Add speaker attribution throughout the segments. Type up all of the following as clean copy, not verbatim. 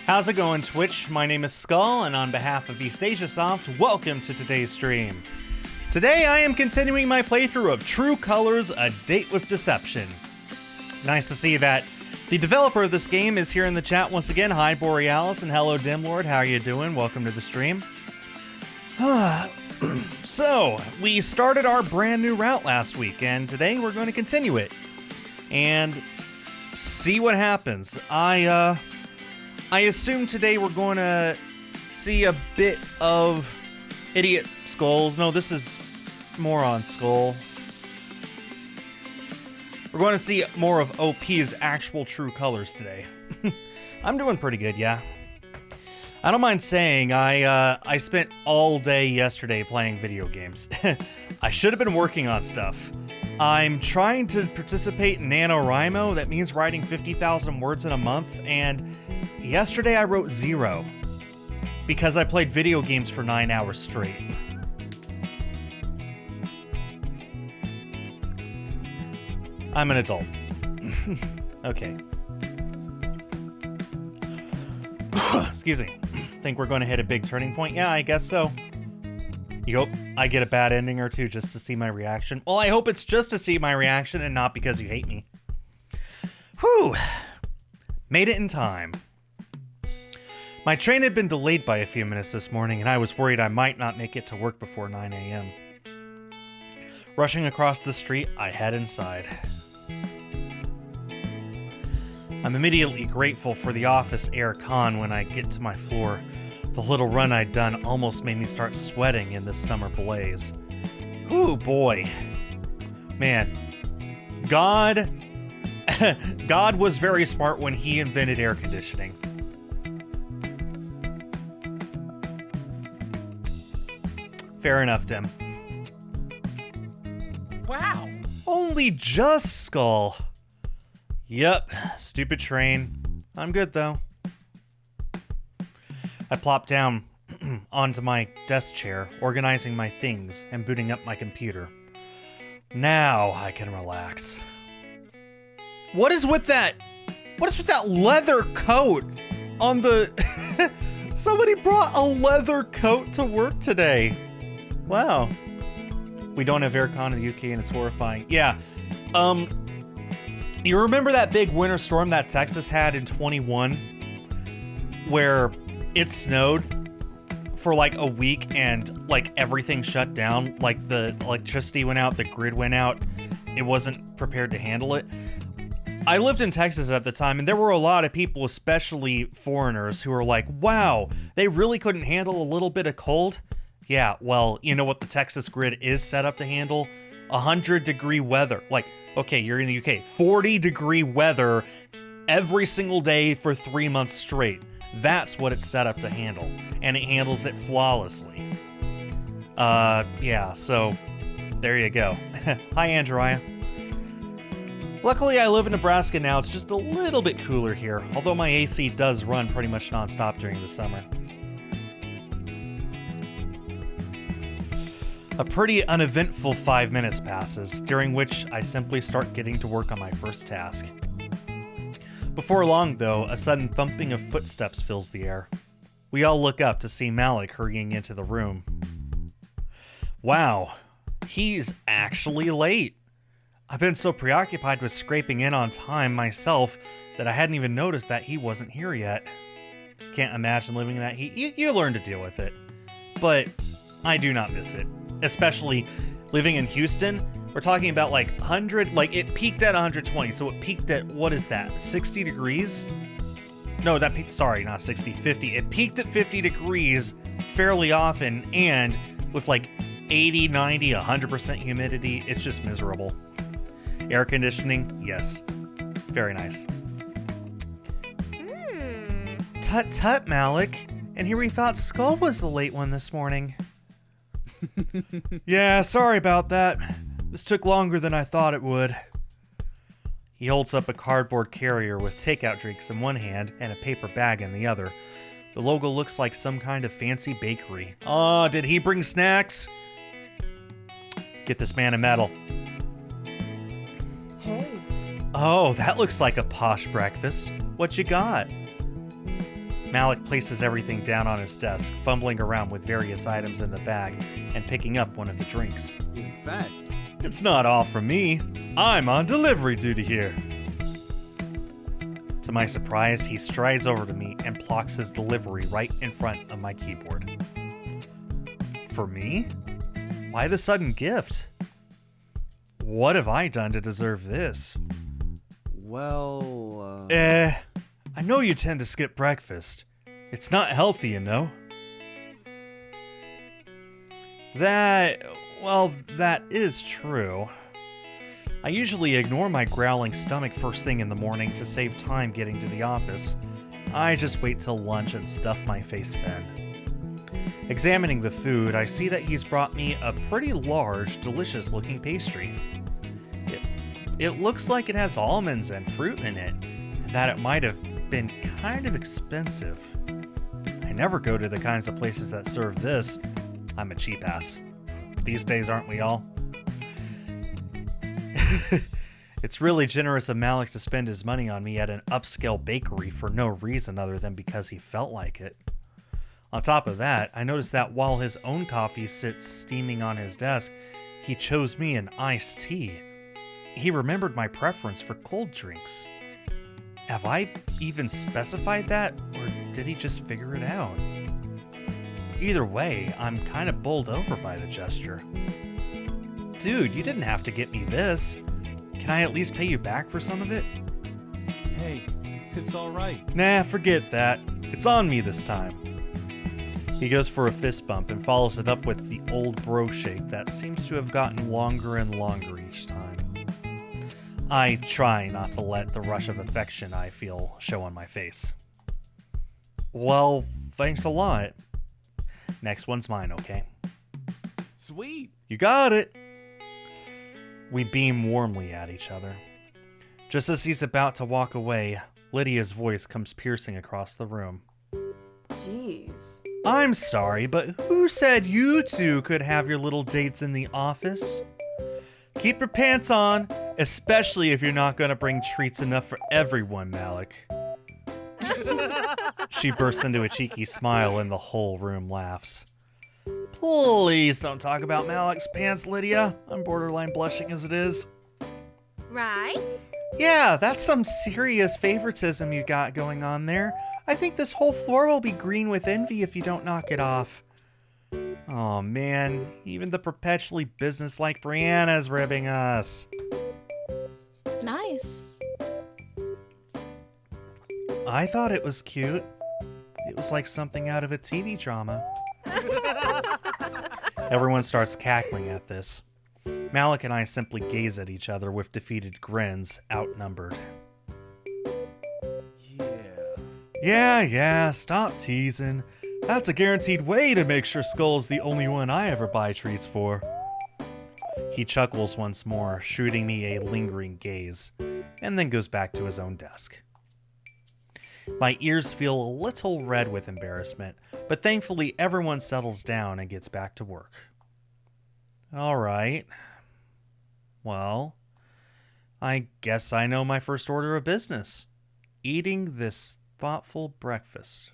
Speaker 1: How's it going, Twitch? My name is Skull, and on behalf of East Asia Soft, welcome to today's stream. Today I am continuing my playthrough of True Colors: A Date with Deception. Nice to see that the developer of this game is here in the chat once again. Hi Borealis and hello Dimlord, how are you doing? Welcome to the stream. So, we started our brand new route last week, and today we're going to continue it and see what happens. I assume today we're going to see a bit of Idiot Skulls. No, this is Moron Skull. We're going to see more of OP's actual true colors today. I'm doing pretty good, yeah. I don't mind saying I spent all day yesterday playing video games. I should have been working on stuff. I'm trying to participate in NaNoWriMo. That means writing 50,000 words in a month, and yesterday I wrote 0 because I played video games for 9 hours straight. I'm an adult. Okay. Excuse me. Think we're going to hit a big turning point? Yeah, I guess so. You hope I get a bad ending or two just to see my reaction? Well, I hope it's just to see my reaction and not because you hate me. Whew. Made it in time. My train had been delayed by a few minutes this morning, and I was worried I might not make it to work before 9 a.m. Rushing across the street, I head inside. I'm immediately grateful for the office air con when I get to my floor. The little run I'd done almost made me start sweating in this summer blaze. Ooh, boy. Man. God was very smart when he invented air conditioning. Fair enough, Dim.
Speaker 2: Wow.
Speaker 1: Only just Skull. Yep, stupid train. I'm good, though. I plop down onto my desk chair, organizing my things and booting up my computer. Now I can relax. What is with that? What is with that leather coat on the... Somebody brought a leather coat to work today. Wow. We don't have aircon in the UK and it's horrifying. Yeah. You remember that big winter storm that Texas had in 21? Where it snowed for like a week and like everything shut down. Like the electricity went out, the grid went out. It wasn't prepared to handle it. I lived in Texas at the time, and there were a lot of people, especially foreigners, who were like, wow, they really couldn't handle a little bit of cold? Yeah, well, you know what the Texas grid is set up to handle? 100-degree weather. Like, okay, you're in the UK. 40-degree weather every single day for 3 months straight. That's what it's set up to handle. And it handles it flawlessly. Yeah, so there you go. Hi, Andrea. Luckily, I live in Nebraska now. It's just a little bit cooler here, although my AC does run pretty much nonstop during the summer. A pretty uneventful 5 minutes passes, during which I simply start getting to work on my first task. Before long, though, a sudden thumping of footsteps fills the air. We all look up to see Malik hurrying into the room. Wow, he's actually late. I've been so preoccupied with scraping in on time myself that I hadn't even noticed that he wasn't here yet. Can't imagine living in that heat. You learn to deal with it. But I do not miss it. Especially living in Houston. We're talking about like 100, like it peaked at 120. So it peaked at, what is that, 60 degrees? No, that peaked, sorry, not 60, 50. It peaked at 50 degrees fairly often, and with like 80, 90, 100% humidity, it's just miserable. Air conditioning, yes. Very nice. Tut tut, Malik. And here we thought Skull was the late one this morning. Yeah, sorry about that. This took longer than I thought it would. He holds up a cardboard carrier with takeout drinks in one hand and a paper bag in the other. The logo looks like some kind of fancy bakery. Oh, did he bring snacks? Get this man a medal.
Speaker 2: Hey.
Speaker 1: Oh, that looks like a posh breakfast. What you got? Malik places everything down on his desk, fumbling around with various items in the bag and picking up one of the drinks.
Speaker 2: In fact,
Speaker 1: It's not all from me. I'm on delivery duty here. To my surprise, he strides over to me and plonks his delivery right in front of my keyboard. For me? Why the sudden gift? What have I done to deserve this?
Speaker 2: well,
Speaker 1: I know you tend to skip breakfast. It's not healthy, you know. That is true. I usually ignore my growling stomach first thing in the morning to save time getting to the office. I just wait till lunch and stuff my face then. Examining the food, I see that he's brought me a pretty large, delicious-looking pastry. It looks like it has almonds and fruit in it, and that it might have been kind of expensive. I never go to the kinds of places that serve this. I'm a cheap ass. These days, aren't we all? It's really generous of Malik to spend his money on me at an upscale bakery for no reason other than because he felt like it. On top of that, I noticed that while his own coffee sits steaming on his desk, he chose me an iced tea. He remembered my preference for cold drinks. Have I even specified that, or did he just figure it out? Either way, I'm kind of bowled over by the gesture. Dude, you didn't have to get me this. Can I at least pay you back for some of it?
Speaker 2: hey, it's all right.
Speaker 1: Nah, forget that. It's on me this time. He goes for a fist bump and follows it up with the old bro shake that seems to have gotten longer and longer each time. I try not to let the rush of affection I feel show on my face. Well, thanks a lot. Next one's mine, okay?
Speaker 2: Sweet.
Speaker 1: You got it! We beam warmly at each other. Just as he's about to walk away, Lydia's voice comes piercing across the room.
Speaker 3: Jeez.
Speaker 1: I'm sorry, but who said you two could have your little dates in the office? Keep your pants on, especially if you're not gonna bring treats enough for everyone, Malik. She bursts into a cheeky smile and the whole room laughs. Please don't talk about Malik's pants, Lydia. I'm borderline blushing as it is.
Speaker 4: Right?
Speaker 1: Yeah, that's some serious favoritism you got going on there. I think this whole floor will be green with envy if you don't knock it off. Oh man, even the perpetually businesslike Brianna's ribbing us.
Speaker 3: Nice.
Speaker 1: I thought it was cute. It was like something out of a TV drama. Everyone starts cackling at this. Malik and I simply gaze at each other with defeated grins, outnumbered. Yeah, stop teasing. That's a guaranteed way to make sure Skull's the only one I ever buy treats for. He chuckles once more, shooting me a lingering gaze, and then goes back to his own desk. My ears feel a little red with embarrassment, but thankfully everyone settles down and gets back to work. All right. Well, I guess I know my first order of business. Eating this thoughtful breakfast.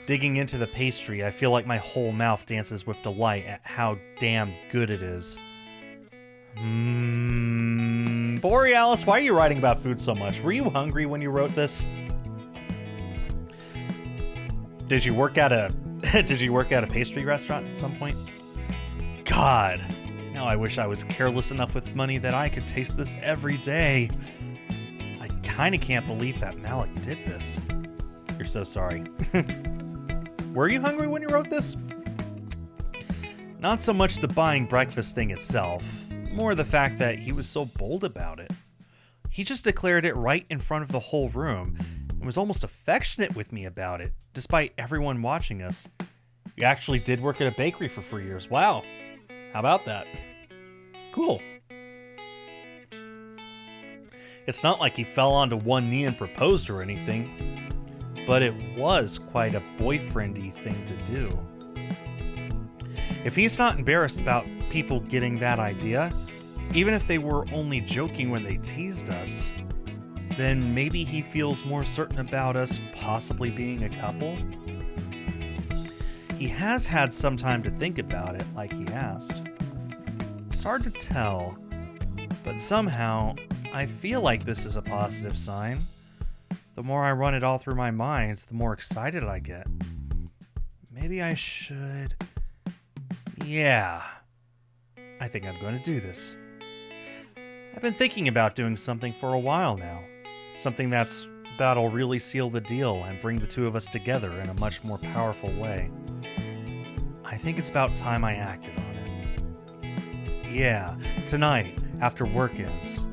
Speaker 1: Digging into the pastry, I feel like my whole mouth dances with delight at how damn good it is. Borealis, why are you writing about food so much? Were you hungry when you wrote this? Did you work at a pastry restaurant at some point? God, now I wish I was careless enough with money that I could taste this every day. I kinda can't believe that Malik did this. You're so sorry. Were you hungry when you wrote this? Not so much the buying breakfast thing itself, more the fact that he was so bold about it. He just declared it right in front of the whole room and was almost affectionate with me about it, despite everyone watching us. You actually did work at a bakery for 4 years. Wow. How about that? Cool. It's not like he fell onto one knee and proposed or anything, but it was quite a boyfriendy thing to do. If he's not embarrassed about people getting that idea, even if they were only joking when they teased us, then maybe he feels more certain about us possibly being a couple. He has had some time to think about it, like he asked. It's hard to tell, but somehow I feel like this is a positive sign. The more I run it all through my mind, the more excited I get. Maybe I should... Yeah. I think I'm going to do this. I've been thinking about doing something for a while now. Something that'll really seal the deal and bring the two of us together in a much more powerful way. I think it's about time I acted on it. Yeah, tonight, after work ends,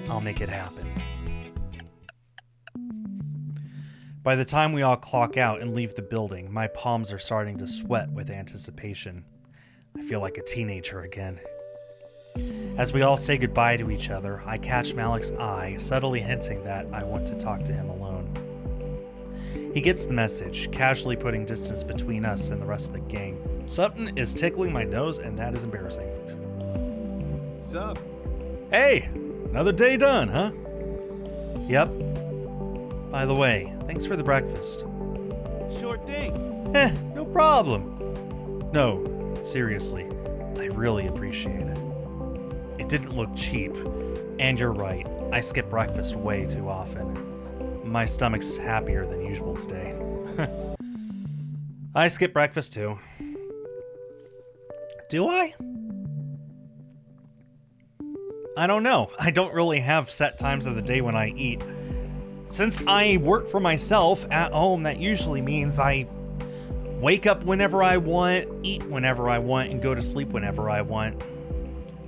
Speaker 1: I'll make it happen. By the time we all clock out and leave the building, my palms are starting to sweat with anticipation. I feel like a teenager again. As we all say goodbye to each other, I catch Malik's eye, subtly hinting that I want to talk to him alone. He gets the message, casually putting distance between us and the rest of the gang. Something is tickling my nose, and that is embarrassing.
Speaker 2: Sup?
Speaker 1: Hey! Another day done, huh? Yep. By the way, thanks for the breakfast.
Speaker 2: Sure thing.
Speaker 1: No problem. No, seriously, I really appreciate it. It didn't look cheap, and you're right, I skip breakfast way too often. My stomach's happier than usual today. I skip breakfast too. Do I? I don't know. I don't really have set times of the day when I eat. Since I work for myself at home, that usually means I wake up whenever I want, eat whenever I want, and go to sleep whenever I want.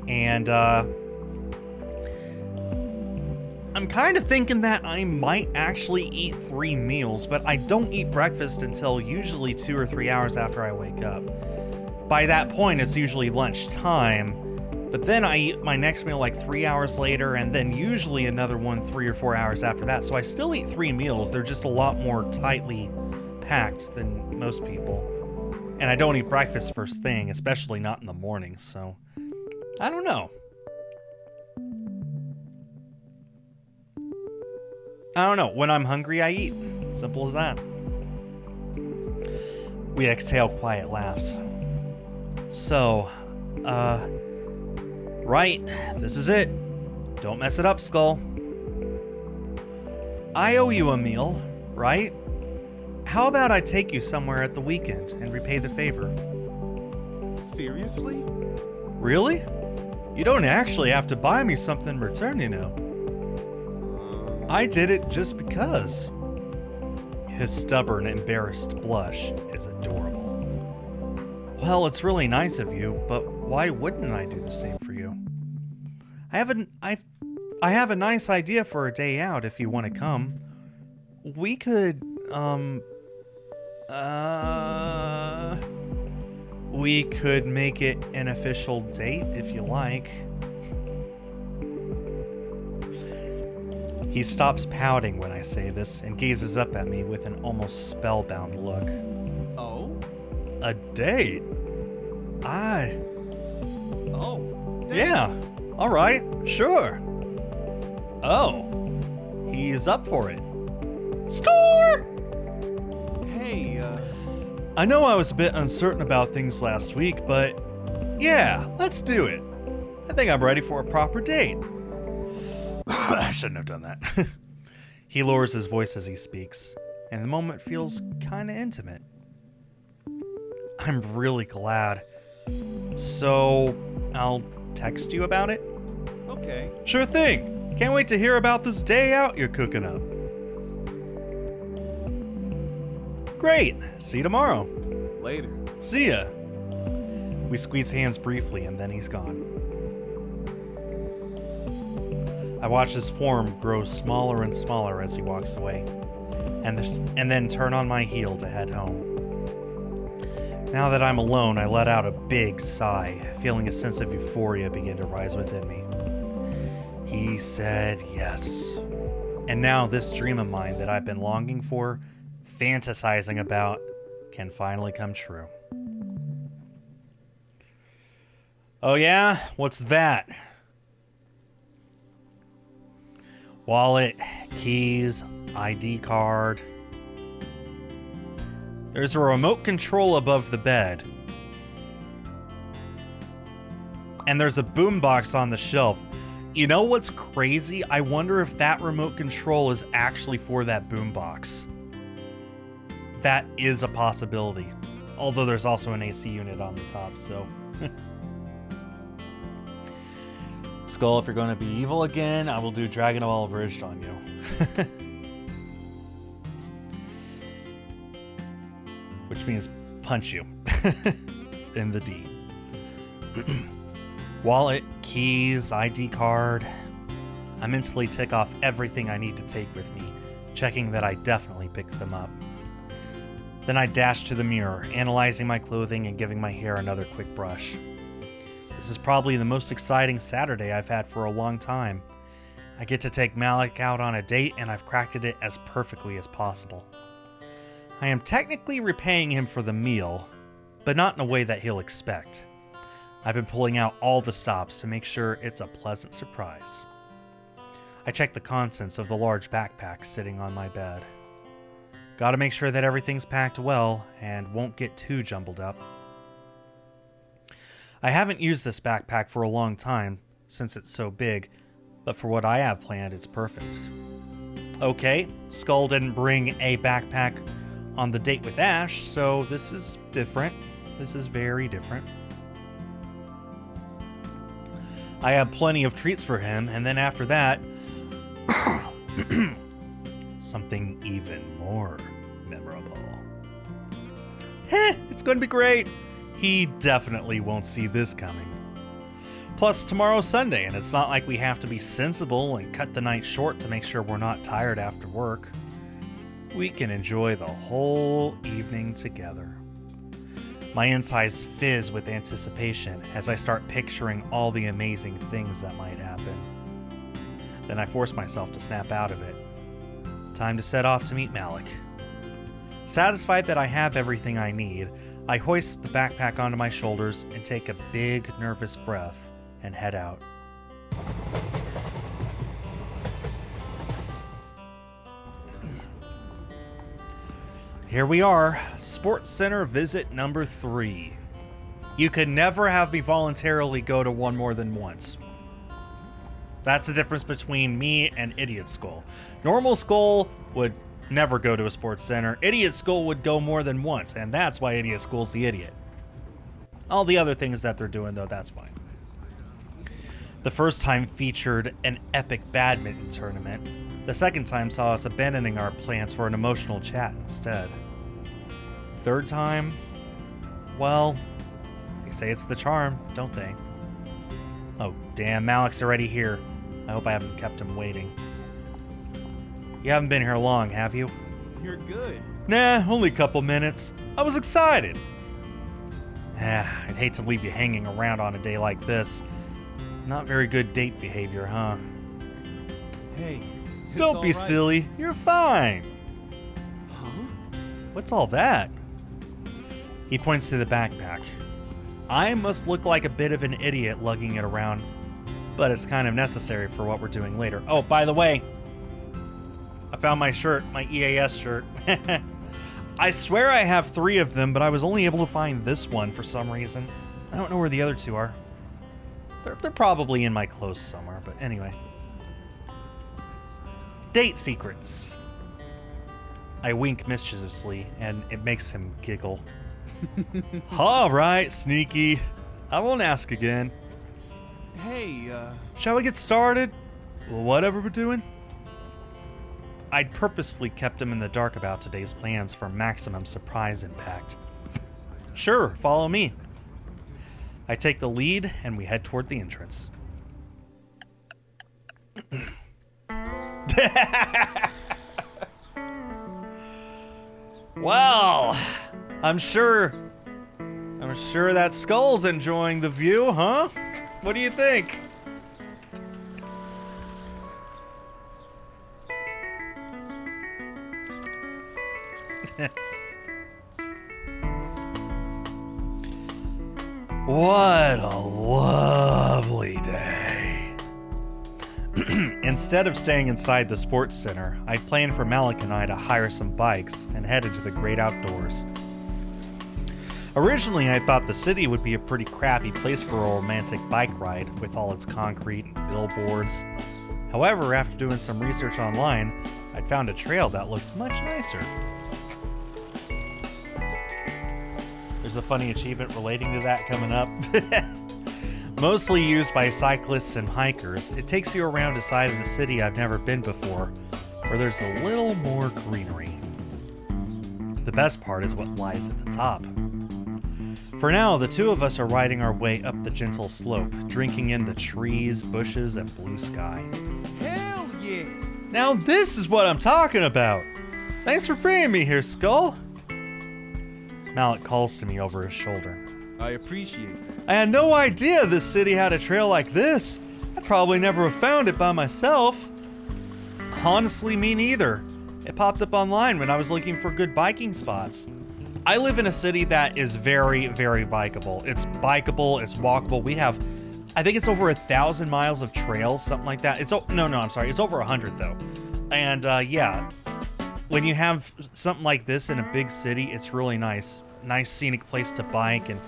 Speaker 1: And I'm kind of thinking that I might actually eat 3 meals, but I don't eat breakfast until usually 2 or 3 hours after I wake up. By that point, it's usually lunchtime. But then I eat my next meal like 3 hours later, and then usually another one 3 or 4 hours after that. So I still eat 3 meals. They're just a lot more tightly packed than most people. And I don't eat breakfast first thing, especially not in the morning. So I don't know. When I'm hungry, I eat. Simple as that. We exhale quiet laughs. So, right, this is it. Don't mess it up, Skull. I owe you a meal, right? How about I take you somewhere at the weekend and repay the favor?
Speaker 2: Seriously?
Speaker 1: Really? You don't actually have to buy me something in return, you know. I did it just because. His stubborn, embarrassed blush is adorable. Well, it's really nice of you, but why wouldn't I do the same for you? I have a nice idea for a day out if you want to come. We could, we could make it an official date if you like. He stops pouting when I say this and gazes up at me with an almost spellbound look.
Speaker 2: Oh?
Speaker 1: A date?
Speaker 2: Oh.
Speaker 1: Yeah, all right, sure. Oh, he's up for it. Score!
Speaker 2: Hey,
Speaker 1: I know I was a bit uncertain about things last week, but yeah, let's do it. I think I'm ready for a proper date. I shouldn't have done that. He lowers his voice as he speaks, and the moment feels kind of intimate. I'm really glad. So, I'll text you about it?
Speaker 2: okay.
Speaker 1: Sure thing. Can't wait to hear about this day out you're cooking up. Great. See you tomorrow.
Speaker 2: Later.
Speaker 1: See ya. We squeeze hands briefly and then he's gone. I watch his form grow smaller and smaller as he walks away, and then turn on my heel to head home. Now that I'm alone, I let out a big sigh, feeling a sense of euphoria begin to rise within me. He said yes. And now this dream of mine that I've been longing for, fantasizing about, can finally come true. Oh yeah? What's that? Wallet, keys, ID card. There's a remote control above the bed. And there's a boombox on the shelf. You know what's crazy? I wonder if that remote control is actually for that boombox. That is a possibility. Although there's also an AC unit on the top, so... Skull, if you're going to be evil again, I will do Dragon Ball Abridged on you. Which means punch you. In the D. Wallet, keys, ID card. I mentally tick off everything I need to take with me, checking that I definitely picked them up. Then I dash to the mirror, analyzing my clothing and giving my hair another quick brush. This is probably the most exciting Saturday I've had for a long time. I get to take Malik out on a date, and I've crafted it as perfectly as possible. I am technically repaying him for the meal, but not in a way that he'll expect. I've been pulling out all the stops to make sure it's a pleasant surprise. I check the contents of the large backpack sitting on my bed. Gotta make sure that everything's packed well and won't get too jumbled up. I haven't used this backpack for a long time since it's so big, but for what I have planned, it's perfect. Okay, Skull didn't bring a backpack on the date with Ash, so this is different. This is very different. I have plenty of treats for him, and then after that, something even more memorable. It's going to be great. He definitely won't see this coming. Plus, tomorrow's Sunday, and it's not like we have to be sensible and cut the night short to make sure we're not tired after work. We can enjoy the whole evening together. My insides fizz with anticipation as I start picturing all the amazing things that might happen. Then I force myself to snap out of it. Time to set off to meet Malik. Satisfied that I have everything I need, I hoist the backpack onto my shoulders and take a big, nervous breath and head out. Here we are, Sports Center visit number 3. You could never have me voluntarily go to one more than once. That's the difference between me and Idiot Skull. Normal Skull would never go to a sports center. Idiot Skull would go more than once, and that's why Idiot Skull's the idiot. All the other things that they're doing, though, that's fine. The first time featured an epic badminton tournament. The second time saw us abandoning our plans for an emotional chat instead. Third time, well, they say it's the charm, don't they? Oh, damn, Malik's already here. I hope I haven't kept him waiting. You haven't been here long, have you?
Speaker 2: You're good.
Speaker 1: Nah, only a couple minutes. I was excited. I'd hate to leave you hanging around on a day like this. Not very good date behavior, huh?
Speaker 2: Hey. it's
Speaker 1: Don't
Speaker 2: all
Speaker 1: be
Speaker 2: right.
Speaker 1: silly. You're fine.
Speaker 2: Huh?
Speaker 1: What's all that? He points to the backpack. I must look like a bit of an idiot lugging it around, but it's kind of necessary for what we're doing later. Oh, by the way, I found my shirt, my EAS shirt. I swear I have 3 of them, but I was only able to find this one for some reason. I don't know where the other 2 are. They're probably in my clothes somewhere, but anyway. Date secrets. I wink mischievously, and it makes him giggle. All right, sneaky. I won't ask again.
Speaker 2: Hey,
Speaker 1: Shall we get started? Whatever we're doing? I'd purposefully kept him in the dark about today's plans for maximum surprise impact. Sure, follow me. I take the lead, and we head toward the entrance. Well, I'm sure that Skull's enjoying the view, huh? What do you think? What a lovely day. Instead of staying inside the sports center, I'd planned for Malik and I to hire some bikes and head into the great outdoors. Originally, I thought the city would be a pretty crappy place for a romantic bike ride with all its concrete and billboards. However, after doing some research online, I'd found a trail that looked much nicer. There's a funny achievement relating to that coming up. Mostly used by cyclists and hikers, it takes you around a side of the city I've never been before, where there's a little more greenery. The best part is what lies at the top. For now, the two of us are riding our way up the gentle slope, drinking in the trees, bushes, and blue sky.
Speaker 2: Hell yeah!
Speaker 1: Now this is what I'm talking about! Thanks for bringing me here, Skull! Malik calls to me over his shoulder.
Speaker 2: I appreciate that.
Speaker 1: I had no idea this city had a trail like this. I'd probably never have found it by myself. Honestly, me neither. It popped up online when I was looking for good biking spots. I live in a city that is very, very bikeable. It's bikeable, it's walkable. We have, I think it's over 1,000 miles of trails, something like that. It's over 100 though. And yeah, when you have something like this in a big city, it's really nice. Nice scenic place to bike, and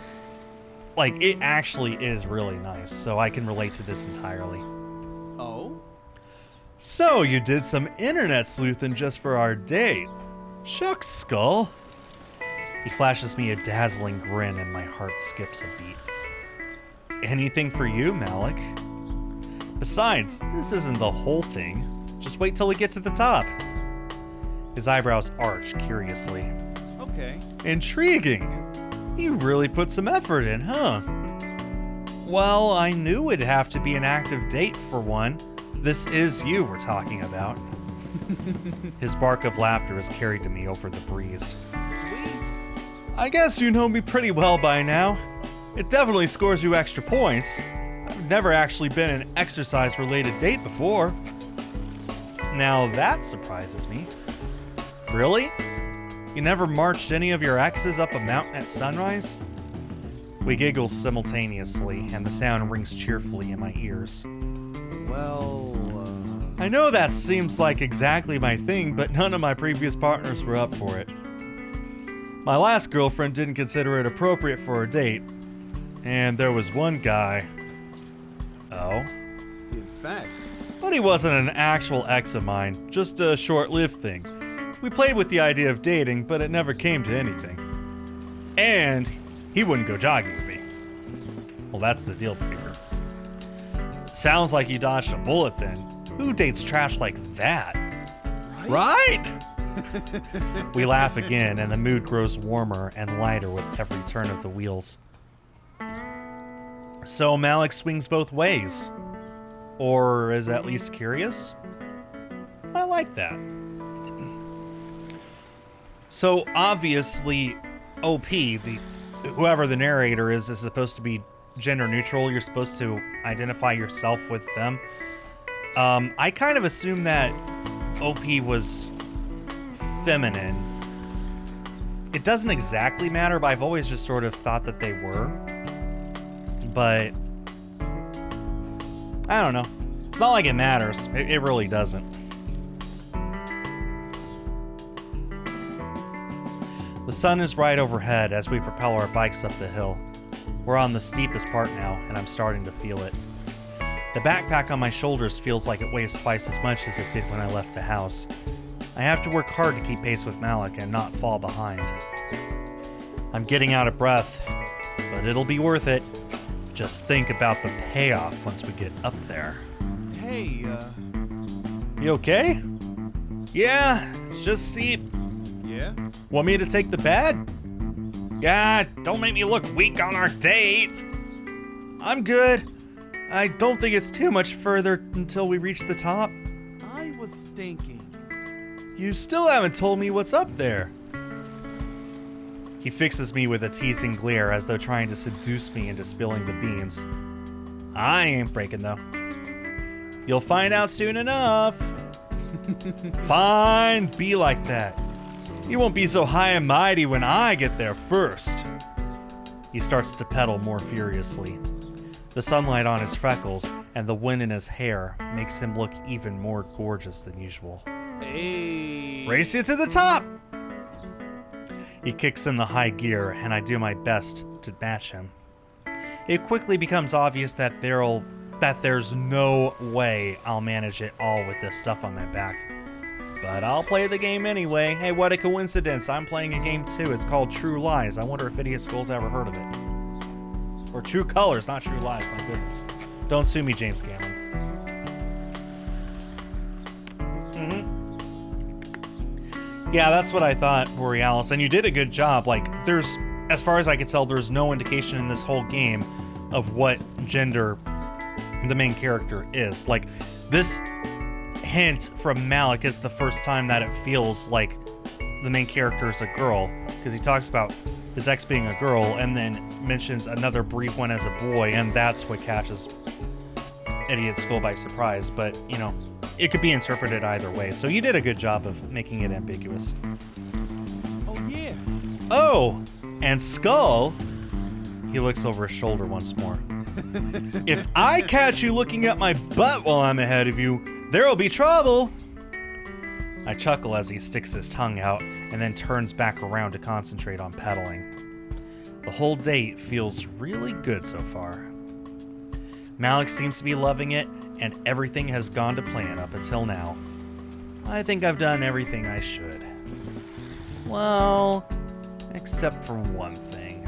Speaker 1: like it actually is really nice. So I can relate to this entirely.
Speaker 2: Oh?
Speaker 1: So you did some internet sleuthing just for our date. Shucks, Skull. He flashes me a dazzling grin and my heart skips a beat. Anything for you, Malik? Besides, this isn't the whole thing. Just wait till we get to the top. His eyebrows arch curiously.
Speaker 2: Okay.
Speaker 1: Intriguing. You really put some effort in, huh? Well, I knew it'd have to be an active date for one. This is you we're talking about. His bark of laughter is carried to me over the breeze.
Speaker 2: Sweet.
Speaker 1: I guess you know me pretty well by now. It definitely scores you extra points. I've never actually been an exercise-related date before. Now that surprises me. Really? You never marched any of your exes up a mountain at sunrise? We giggle simultaneously, and the sound rings cheerfully in my ears.
Speaker 2: Well,
Speaker 1: I know that seems like exactly my thing, but none of my previous partners were up for it. My last girlfriend didn't consider it appropriate for a date, and there was one guy. Oh?
Speaker 2: in fact,
Speaker 1: But he wasn't an actual ex of mine, just a short-lived thing. We played with the idea of dating, but it never came to anything. And he wouldn't go jogging with me. Well, that's the deal breaker. Sounds like you dodged a bullet then. Who dates trash like that? Right? We laugh again, and the mood grows warmer and lighter with every turn of the wheels. So Malik swings both ways. Or is at least curious? I like that. So obviously, OP, whoever the narrator is supposed to be gender neutral. You're supposed to identify yourself with them. I kind of assumed that OP was feminine. It doesn't exactly matter, but I've always just sort of thought that they were. But I don't know. It's not like it matters. It really doesn't. The sun is right overhead as we propel our bikes up the hill. We're on the steepest part now, and I'm starting to feel it. The backpack on my shoulders feels like it weighs twice as much as it did when I left the house. I have to work hard to keep pace with Malik and not fall behind. I'm getting out of breath, but it'll be worth it. Just think about the payoff once we get up there.
Speaker 2: hey,
Speaker 1: You okay? Yeah, it's just steep.
Speaker 2: yeah?
Speaker 1: Want me to take the bag? God, don't make me look weak on our date. I'm good. I don't think it's too much further until we reach the top.
Speaker 2: I was thinking.
Speaker 1: You still haven't told me what's up there. He fixes me with a teasing glare as though trying to seduce me into spilling the beans. I ain't breaking though. You'll find out soon enough. Fine, be like that. You won't be so high and mighty when I get there first. He starts to pedal more furiously. The sunlight on his freckles and the wind in his hair makes him look even more gorgeous than usual.
Speaker 2: Hey.
Speaker 1: Race you to the top! He kicks in the high gear, and I do my best to match him. It quickly becomes obvious that there's no way I'll manage it all with this stuff on my back. But I'll play the game anyway. Hey, what a coincidence. I'm playing a game too. It's called True Lies. I wonder if Idiot Skull's ever heard of it. Or True Colors, not True Lies, my goodness. Don't sue me, James Cameron. Yeah, that's what I thought, Borealis. And you did a good job. Like, as far as I could tell, there's no indication in this whole game of what gender the main character is. Like, this hint from Malik is the first time that it feels like the main character is a girl, because he talks about his ex being a girl and then mentions another brief one as a boy, and that's what catches Idiot Skull by surprise. But, you know, it could be interpreted either way, so you did a good job of making it ambiguous.
Speaker 2: Oh, yeah.
Speaker 1: Oh, and Skull, he looks over his shoulder once more. If I catch you looking at my butt while I'm ahead of you, there'll be trouble. I chuckle as he sticks his tongue out and then turns back around to concentrate on pedaling. The whole date feels really good so far. Malik seems to be loving it, and everything has gone to plan up until now. I think I've done everything I should. Well, except for one thing.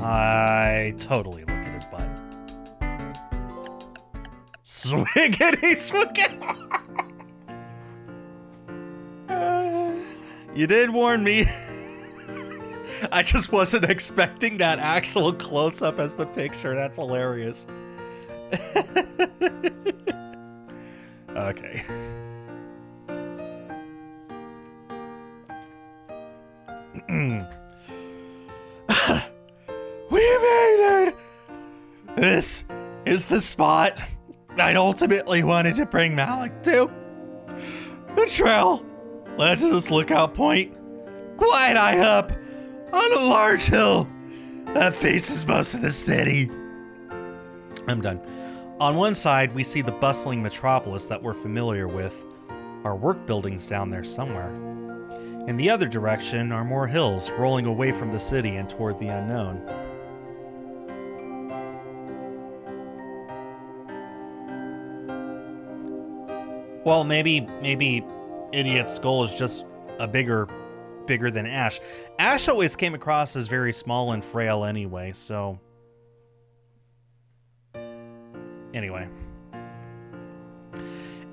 Speaker 1: I totally look at his butt. Swiggity swiggy! You did warn me. I just wasn't expecting that actual close-up as the picture. That's hilarious. Okay. We made it! This is the spot I'd ultimately wanted to bring Malik to. The trail led to this lookout point, quite high up on a large hill that faces most of the city. I'm done. On one side, we see the bustling metropolis that we're familiar with. Our work buildings down there somewhere. In the other direction are more hills rolling away from the city and toward the unknown. Well, maybe Idiot Skull is just a bigger than Ash. Ash always came across as very small and frail anyway, so... Anyway.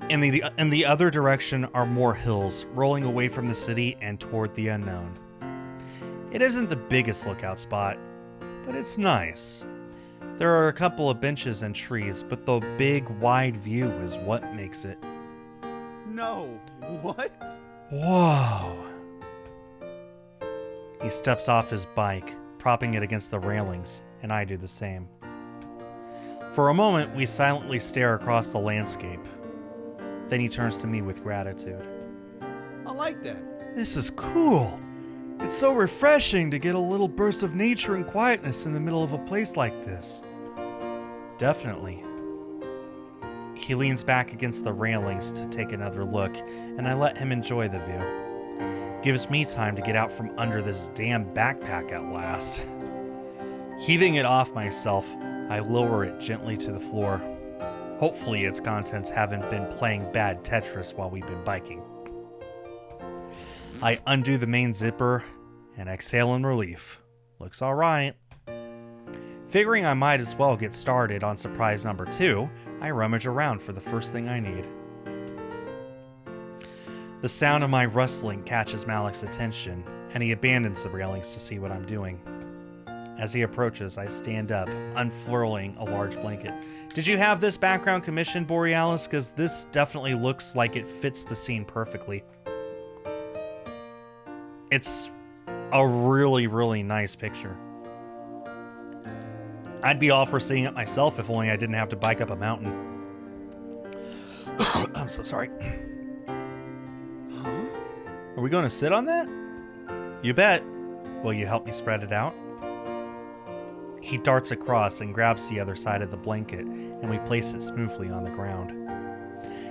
Speaker 1: In the other direction are more hills, rolling away from the city and toward the unknown. It isn't the biggest lookout spot, but it's nice. There are a couple of benches and trees, but the big, wide view is what makes it.
Speaker 2: No. What?
Speaker 1: Whoa. He steps off his bike, propping it against the railings, and I do the same. For a moment, we silently stare across the landscape. Then he turns to me with gratitude.
Speaker 2: I like that.
Speaker 1: This is cool. It's so refreshing to get a little burst of nature and quietness in the middle of a place like this. Definitely. He leans back against the railings to take another look, and I let him enjoy the view. Gives me time to get out from under this damn backpack at last. Heaving it off myself, I lower it gently to the floor. Hopefully its contents haven't been playing bad Tetris while we've been biking. I undo the main zipper and exhale in relief. Looks alright. Figuring I might as well get started on surprise number 2, I rummage around for the first thing I need. The sound of my rustling catches Malik's attention, and he abandons the railings to see what I'm doing. As he approaches, I stand up, unfurling a large blanket. Did you have this background commissioned, Borealis? Because this definitely looks like it fits the scene perfectly. It's a really, really nice picture. I'd be all for seeing it myself if only I didn't have to bike up a mountain. I'm so sorry.
Speaker 2: Huh?
Speaker 1: Are we going to sit on that? You bet. Will you help me spread it out? He darts across and grabs the other side of the blanket, and we place it smoothly on the ground.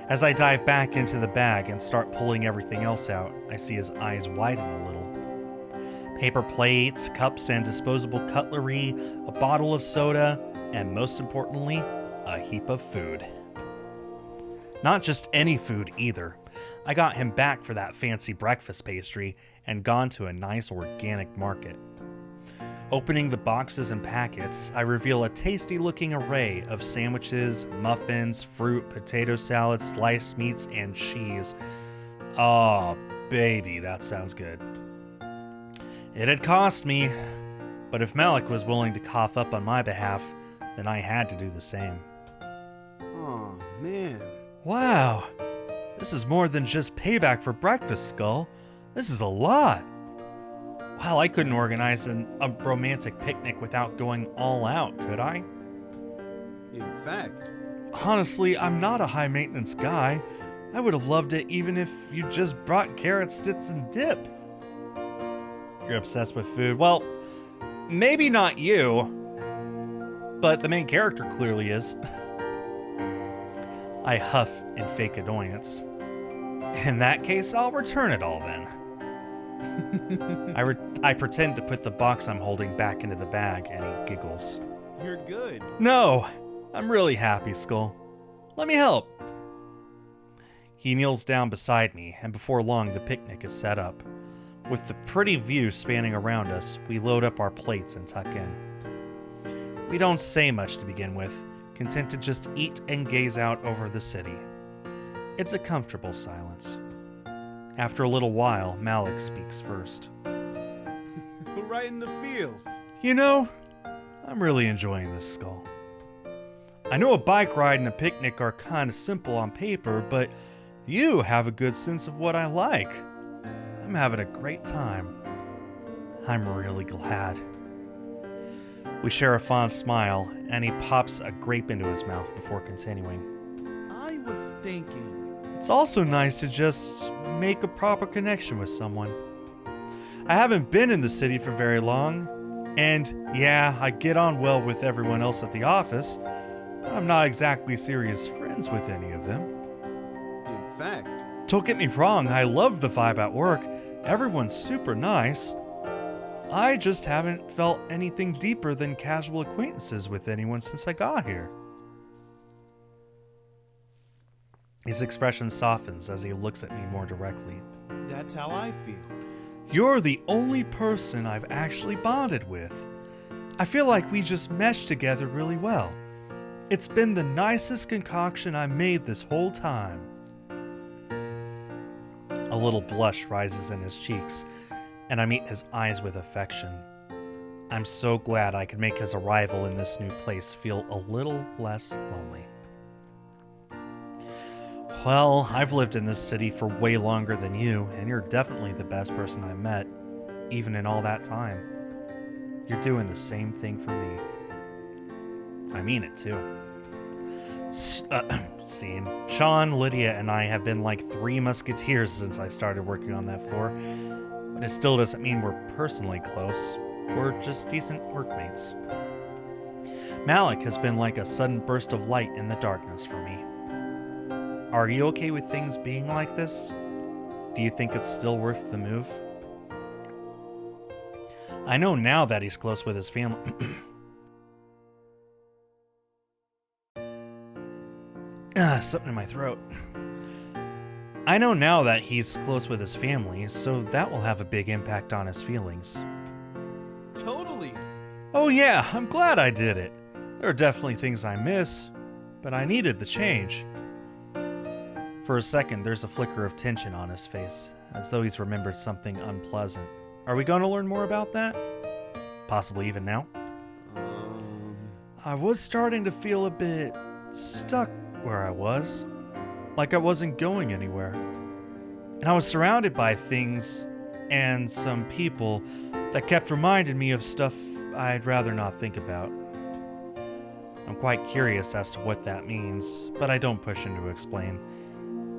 Speaker 1: As I dive back into the bag and start pulling everything else out, I see his eyes widen a little. Paper plates, cups, and disposable cutlery, a bottle of soda, and most importantly, a heap of food. Not just any food either. I got him back for that fancy breakfast pastry and gone to a nice organic market. Opening the boxes and packets, I reveal a tasty-looking array of sandwiches, muffins, fruit, potato salad, sliced meats, and cheese. Oh, baby, that sounds good. It had cost me, but if Malik was willing to cough up on my behalf, then I had to do the same.
Speaker 2: Oh, man.
Speaker 1: Wow, this is more than just payback for breakfast, Skull. This is a lot. Well, I couldn't organize a romantic picnic without going all out, could I?
Speaker 2: In fact,
Speaker 1: Honestly, I'm not a high-maintenance guy. I would have loved it even if you just brought carrot sticks and dip. You're obsessed with food. Well, maybe not you, but the main character clearly is. I huff in fake annoyance. In that case, I'll return it all then. I pretend to put the box I'm holding back into the bag, and he giggles.
Speaker 2: you're good.
Speaker 1: No, I'm really happy, Skull. Let me help. He kneels down beside me, and before long, the picnic is set up. With the pretty view spanning around us, we load up our plates and tuck in. We don't say much to begin with, content to just eat and gaze out over the city. It's a comfortable silence. After a little while, Malik speaks first.
Speaker 2: Right in the feels.
Speaker 1: You know, I'm really enjoying this, Skull. I know a bike ride and a picnic are kind of simple on paper, but you have a good sense of what I like. I'm having a great time. I'm really glad. We share a fond smile, and he pops a grape into his mouth before continuing.
Speaker 2: I was thinking.
Speaker 1: It's also nice to just make a proper connection with someone. I haven't been in the city for very long, and yeah, I get on well with everyone else at the office, but I'm not exactly serious friends with any of them.
Speaker 2: In fact,
Speaker 1: Don't get me wrong, I love the vibe at work. Everyone's super nice. I just haven't felt anything deeper than casual acquaintances with anyone since I got here. His expression softens as he looks at me more directly.
Speaker 2: that's how I feel.
Speaker 1: You're the only person I've actually bonded with. I feel like we just meshed together really well. It's been the nicest concoction I made this whole time. A little blush rises in his cheeks, and I meet his eyes with affection. I'm so glad I could make his arrival in this new place feel a little less lonely. Well, I've lived in this city for way longer than you, and you're definitely the best person I've met, even in all that time. You're doing the same thing for me. I mean it, too. Scene. Sean, Lydia, and I have been like 3 musketeers since I started working on that floor, but it still doesn't mean we're personally close. We're just decent workmates. Malik has been like a sudden burst of light in the darkness for me. Are you okay with things being like this? Do you think it's still worth the move? I know now that he's close with his family. Something in my throat. I know now that he's close with his family, so that will have a big impact on his feelings.
Speaker 2: Totally.
Speaker 1: Oh yeah, I'm glad I did it. There are definitely things I miss, but I needed the change. For a second, there's a flicker of tension on his face, as though he's remembered something unpleasant. Are we going to learn more about that? Possibly even now? I was starting to feel a bit stuck where I was, like I wasn't going anywhere. And I was surrounded by things and some people that kept reminding me of stuff I'd rather not think about. I'm quite curious as to what that means, but I don't push him to explain.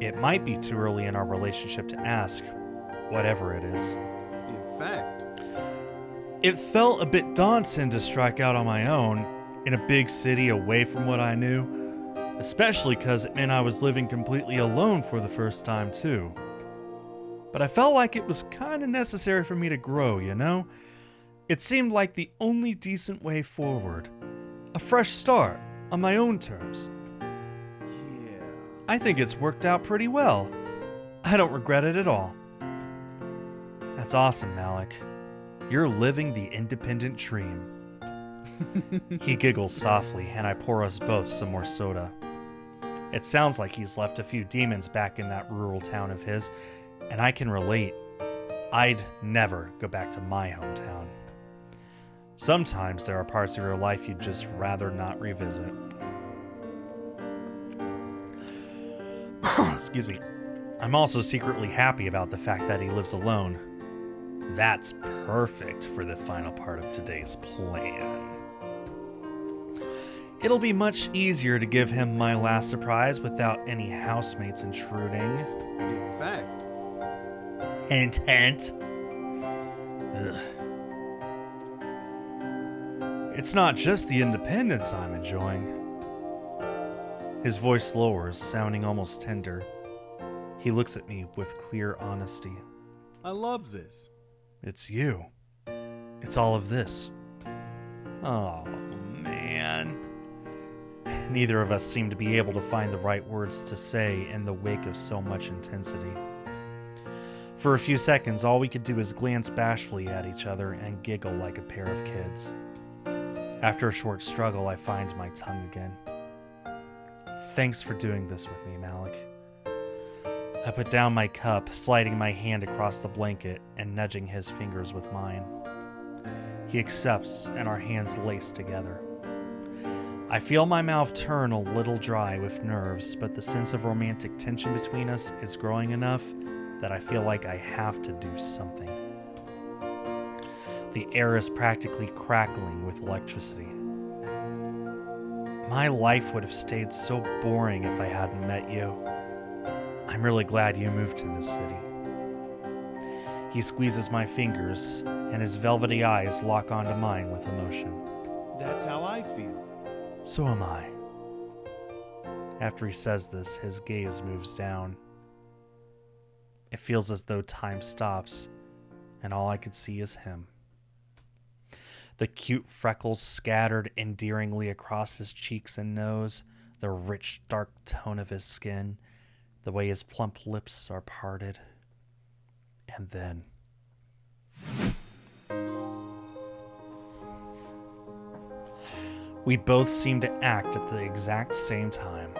Speaker 1: It might be too early in our relationship to ask, whatever it is.
Speaker 2: In fact,
Speaker 1: It felt a bit daunting to strike out on my own in a big city away from what I knew, especially because it meant I was living completely alone for the first time too. But I felt like it was kind of necessary for me to grow, you know? It seemed like the only decent way forward. A fresh start on my own terms.
Speaker 2: Yeah.
Speaker 1: I think it's worked out pretty well. I don't regret it at all. That's awesome, Malik. You're living the independent dream. He giggles softly, and I pour us both some more soda. It sounds like he's left a few demons back in that rural town of his, and I can relate. I'd never go back to my hometown. Sometimes there are parts of your life you'd just rather not revisit. Excuse me. I'm also secretly happy about the fact that he lives alone. That's perfect for the final part of today's plan. It'll be much easier to give him my last surprise without any housemates intruding.
Speaker 2: In fact,
Speaker 1: Hint, hint. Ugh. It's not just the independence I'm enjoying. His voice lowers, sounding almost tender. He looks at me with clear honesty.
Speaker 2: I love this.
Speaker 1: It's you. It's all of this. Oh, man. Neither of us seem to be able to find the right words to say in the wake of so much intensity. For a few seconds, all we could do is glance bashfully at each other and giggle like a pair of kids. After a short struggle, I find my tongue again. Thanks for doing this with me, Malik. I put down my cup, sliding my hand across the blanket and nudging his fingers with mine. He accepts, and our hands lace together. I feel my mouth turn a little dry with nerves, but the sense of romantic tension between us is growing enough that I feel like I have to do something. The air is practically crackling with electricity. My life would have stayed so boring if I hadn't met you. I'm really glad you moved to this city. He squeezes my fingers, and his velvety eyes lock onto mine with emotion.
Speaker 2: That's how I feel.
Speaker 1: So am I. After he says this, his gaze moves down. It feels as though time stops, and all I could see is him. The cute freckles scattered endearingly across his cheeks and nose, the rich, dark tone of his skin, the way his plump lips are parted. And then... we both seem to act at the exact same time.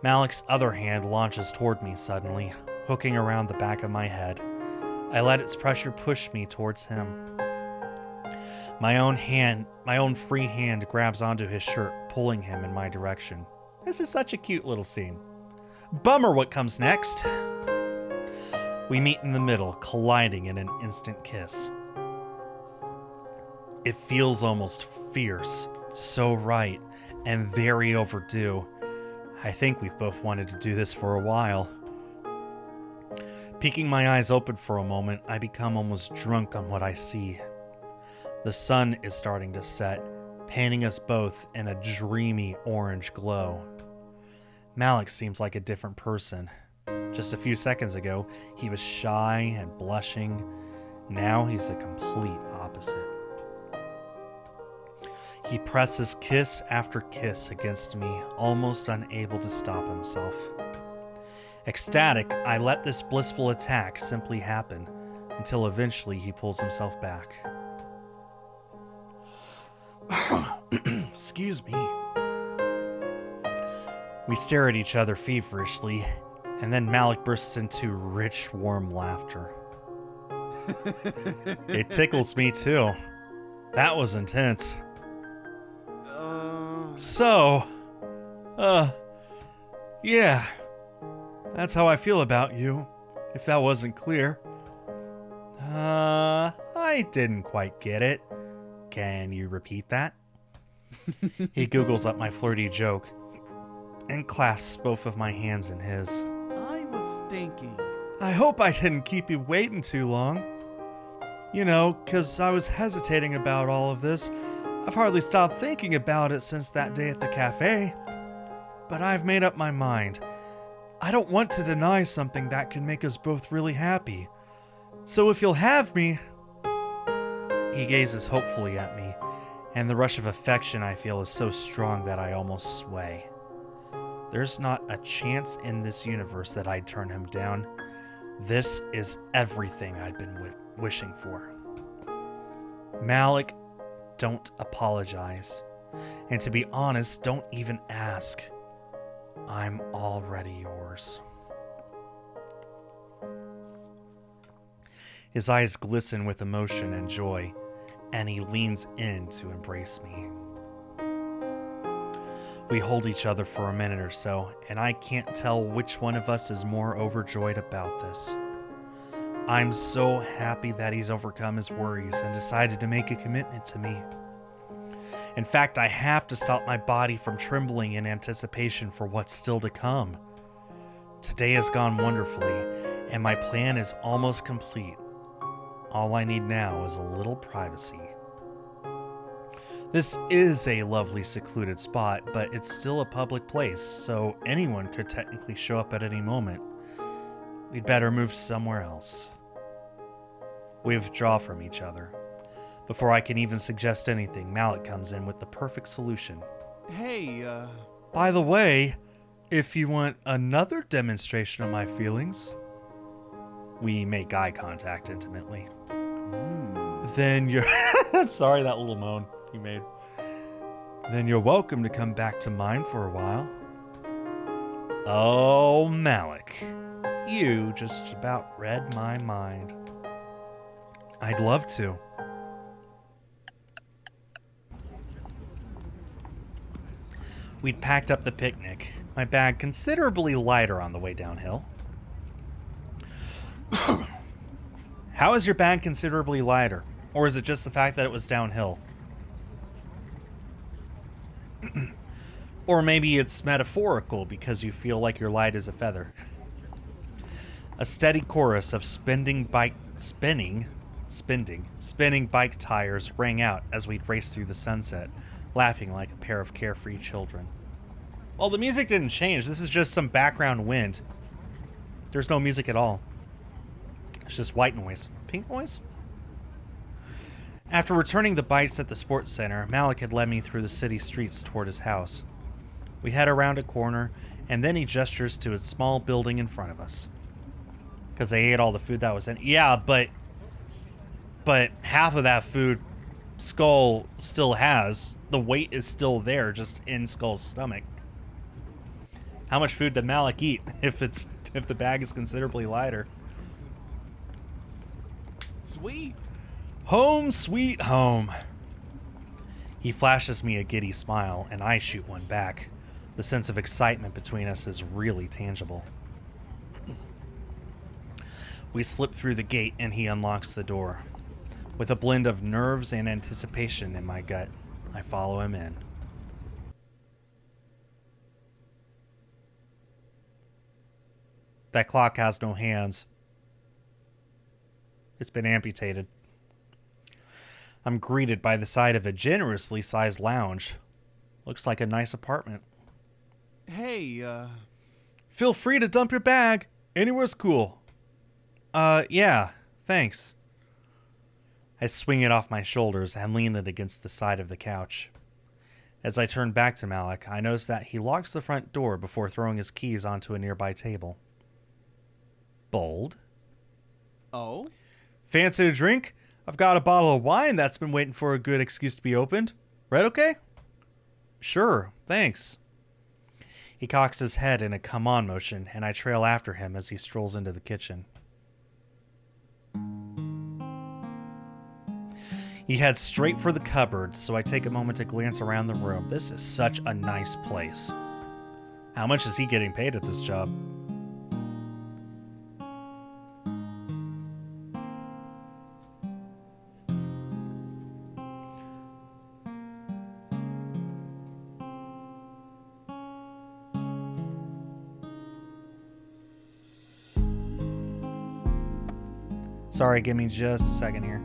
Speaker 1: Malik's other hand launches toward me suddenly, hooking around the back of my head. I let its pressure push me towards him. My own free hand grabs onto his shirt, pulling him in my direction. This is such a cute little scene. Bummer what comes next. We meet in the middle, colliding in an instant kiss. It feels almost fierce, so right, and very overdue. I think we've both wanted to do this for a while. Peeking my eyes open for a moment, I become almost drunk on what I see. The sun is starting to set, painting us both in a dreamy orange glow. Malik seems like a different person. Just a few seconds ago, he was shy and blushing. Now he's the complete opposite. He presses kiss after kiss against me, almost unable to stop himself. Ecstatic, I let this blissful attack simply happen, until eventually he pulls himself back. Excuse me. We stare at each other feverishly, and then Malik bursts into rich, warm laughter. It tickles me too. That was intense. Yeah. That's how I feel about you, if that wasn't clear. I didn't quite get it. Can you repeat that? He googles up my flirty joke and clasps both of my hands in his.
Speaker 2: I was thinking.
Speaker 1: I hope I didn't keep you waiting too long. 'cause I was hesitating about all of this. I've hardly stopped thinking about it since that day at the cafe. But I've made up my mind. I don't want to deny something that can make us both really happy. So if you'll have me... He gazes hopefully at me, and the rush of affection I feel is so strong that I almost sway. There's not a chance in this universe that I'd turn him down. This is everything I'd been wishing for. Malik, don't apologize. And to be honest, don't even ask. I'm already yours. His eyes glisten with emotion and joy, and he leans in to embrace me. We hold each other for a minute or so, and I can't tell which one of us is more overjoyed about this. I'm so happy that he's overcome his worries and decided to make a commitment to me. In fact, I have to stop my body from trembling in anticipation for what's still to come. Today has gone wonderfully, and my plan is almost complete. All I need now is a little privacy. This is a lovely secluded spot, but it's still a public place, so anyone could technically show up at any moment. We'd better move somewhere else. We withdraw from each other. Before I can even suggest anything, Malik comes in with the perfect solution.
Speaker 2: Hey,
Speaker 1: By the way, if you want another demonstration of my feelings... We make eye contact intimately. Then you're... I'm sorry, that little moan he made. Then you're welcome to come back to mine for a while. Oh, Malik. You just about read my mind. I'd love to. We'd packed up the picnic, my bag considerably lighter on the way downhill. How is your bag considerably lighter? Or is it just the fact that it was downhill? Or maybe it's metaphorical because you feel like you're light as a feather. A steady chorus of spinning bike tires rang out as we'd raced through the sunset, laughing like a pair of carefree children. Well, the music didn't change. This is just some background wind. There's no music at all. It's just white noise. Pink noise? After returning the bites at the sports center, Malik had led me through the city streets toward his house. We head around a corner, and then he gestures to a small building in front of us. Because they ate all the food that was in. Yeah, but half of that food Skull still has. The weight is still there, just in Skull's stomach. How much food did Malik eat if the bag is considerably lighter?
Speaker 2: sweet.
Speaker 1: Home sweet home. He flashes me a giddy smile, and I shoot one back. The sense of excitement between us is really tangible. We slip through the gate, and he unlocks the door. With a blend of nerves and anticipation in my gut, I follow him in. That clock has no hands. It's been amputated. I'm greeted by the sight of a generously sized lounge. Looks like a nice apartment.
Speaker 2: Hey,
Speaker 1: Feel free to dump your bag. Anywhere's cool. Yeah, thanks. I swing it off my shoulders and lean it against the side of the couch. As I turn back to Malik, I notice that he locks the front door before throwing his keys onto a nearby table. Bold.
Speaker 2: oh?
Speaker 1: Fancy a drink? I've got a bottle of wine that's been waiting for a good excuse to be opened. Right, okay? Sure, thanks. He cocks his head in a come-on motion, and I trail after him as he strolls into the kitchen. He heads straight for the cupboard, so I take a moment to glance around the room. This is such a nice place. How much is he getting paid at this job? Sorry, give me just a second here.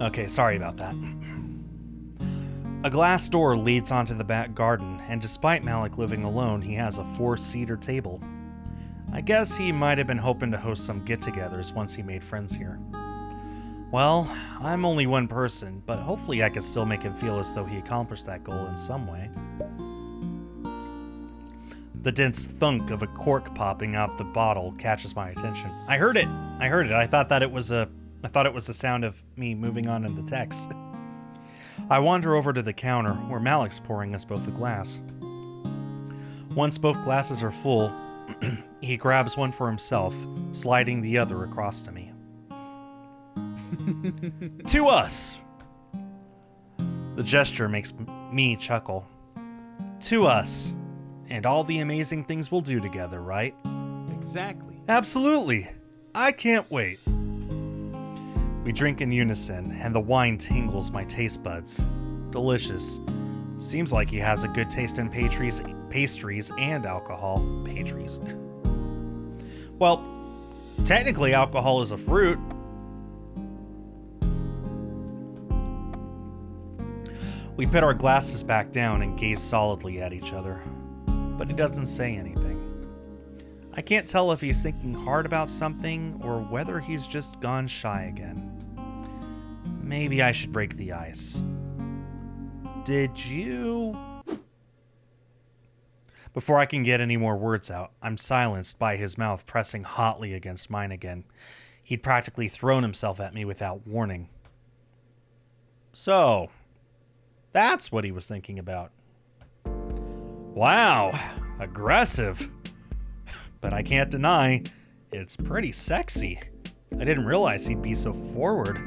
Speaker 1: Okay, sorry about that. A glass door leads onto the back garden, and despite Malik living alone, he has a 4-seater table. I guess he might have been hoping to host some get-togethers once he made friends here. Well, I'm only one person, but hopefully I can still make him feel as though he accomplished that goal in some way. The dense thunk of a cork popping out the bottle catches my attention. I heard it. I thought it was the sound of me moving on in the text. I wander over to the counter where Malik's pouring us both a glass. Once both glasses are full, he grabs one for himself, sliding the other across to me. To us! The gesture makes me chuckle. To us, and all the amazing things we'll do together, right?
Speaker 2: Exactly.
Speaker 1: Absolutely! I can't wait. We drink in unison, and the wine tingles my taste buds. Delicious. Seems like he has a good taste in pastries and alcohol. Pastries. Well, technically alcohol is a fruit. We put our glasses back down and gaze solidly at each other, but he doesn't say anything. I can't tell if he's thinking hard about something or whether he's just gone shy again. Maybe I should break the ice. Did you... Before I can get any more words out, I'm silenced by his mouth pressing hotly against mine again. He'd practically thrown himself at me without warning. So, that's what he was thinking about. Wow, aggressive. But I can't deny, it's pretty sexy. I didn't realize he'd be so forward.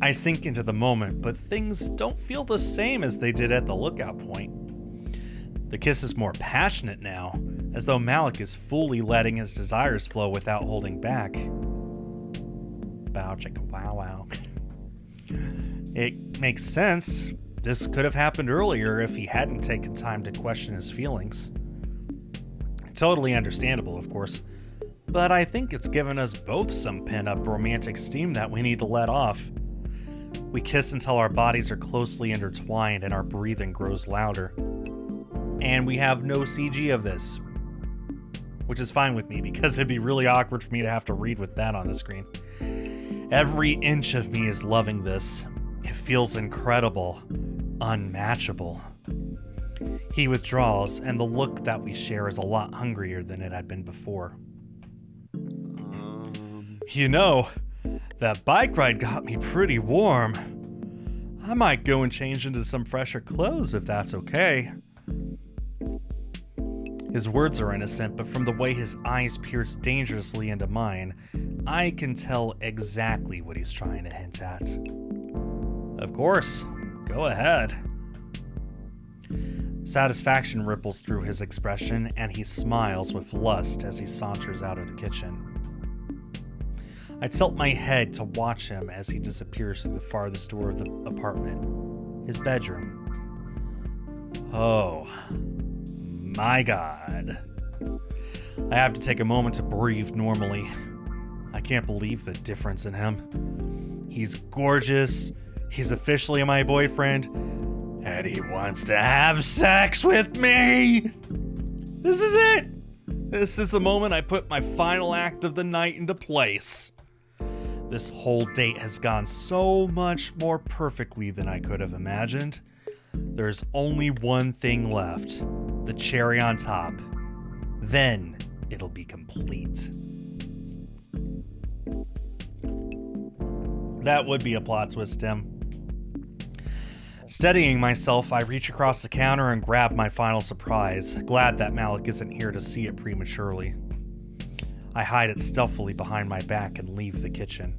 Speaker 1: I sink into the moment, but things don't feel the same as they did at the lookout point. The kiss is more passionate now, as though Malik is fully letting his desires flow without holding back. Bow chicka wow wow. It makes sense. This could have happened earlier if he hadn't taken time to question his feelings. Totally understandable, of course, but I think it's given us both some pent-up romantic steam that we need to let off. We kiss until our bodies are closely intertwined and our breathing grows louder. And we have no CG of this, which is fine with me because it'd be really awkward for me to have to read with that on the screen. Every inch of me is loving this. It feels incredible, unmatchable. He withdraws, and the look that we share is a lot hungrier than it had been before. You know, that bike ride got me pretty warm. I might go and change into some fresher clothes if that's okay. His words are innocent, but from the way his eyes pierce dangerously into mine, I can tell exactly what he's trying to hint at. Of course, go ahead. Satisfaction ripples through his expression, and he smiles with lust as he saunters out of the kitchen. I tilt my head to watch him as he disappears through the farthest door of the apartment, his bedroom. Oh, my God. I have to take a moment to breathe normally. I can't believe the difference in him. He's gorgeous, he's officially my boyfriend, and he wants to have sex with me! This is it! This is the moment I put my final act of the night into place. This whole date has gone so much more perfectly than I could have imagined. There's only one thing left, the cherry on top. Then it'll be complete. That would be a plot twist, Tim. Steadying myself, I reach across the counter and grab my final surprise, glad that Malik isn't here to see it prematurely. I hide it stealthily behind my back and leave the kitchen.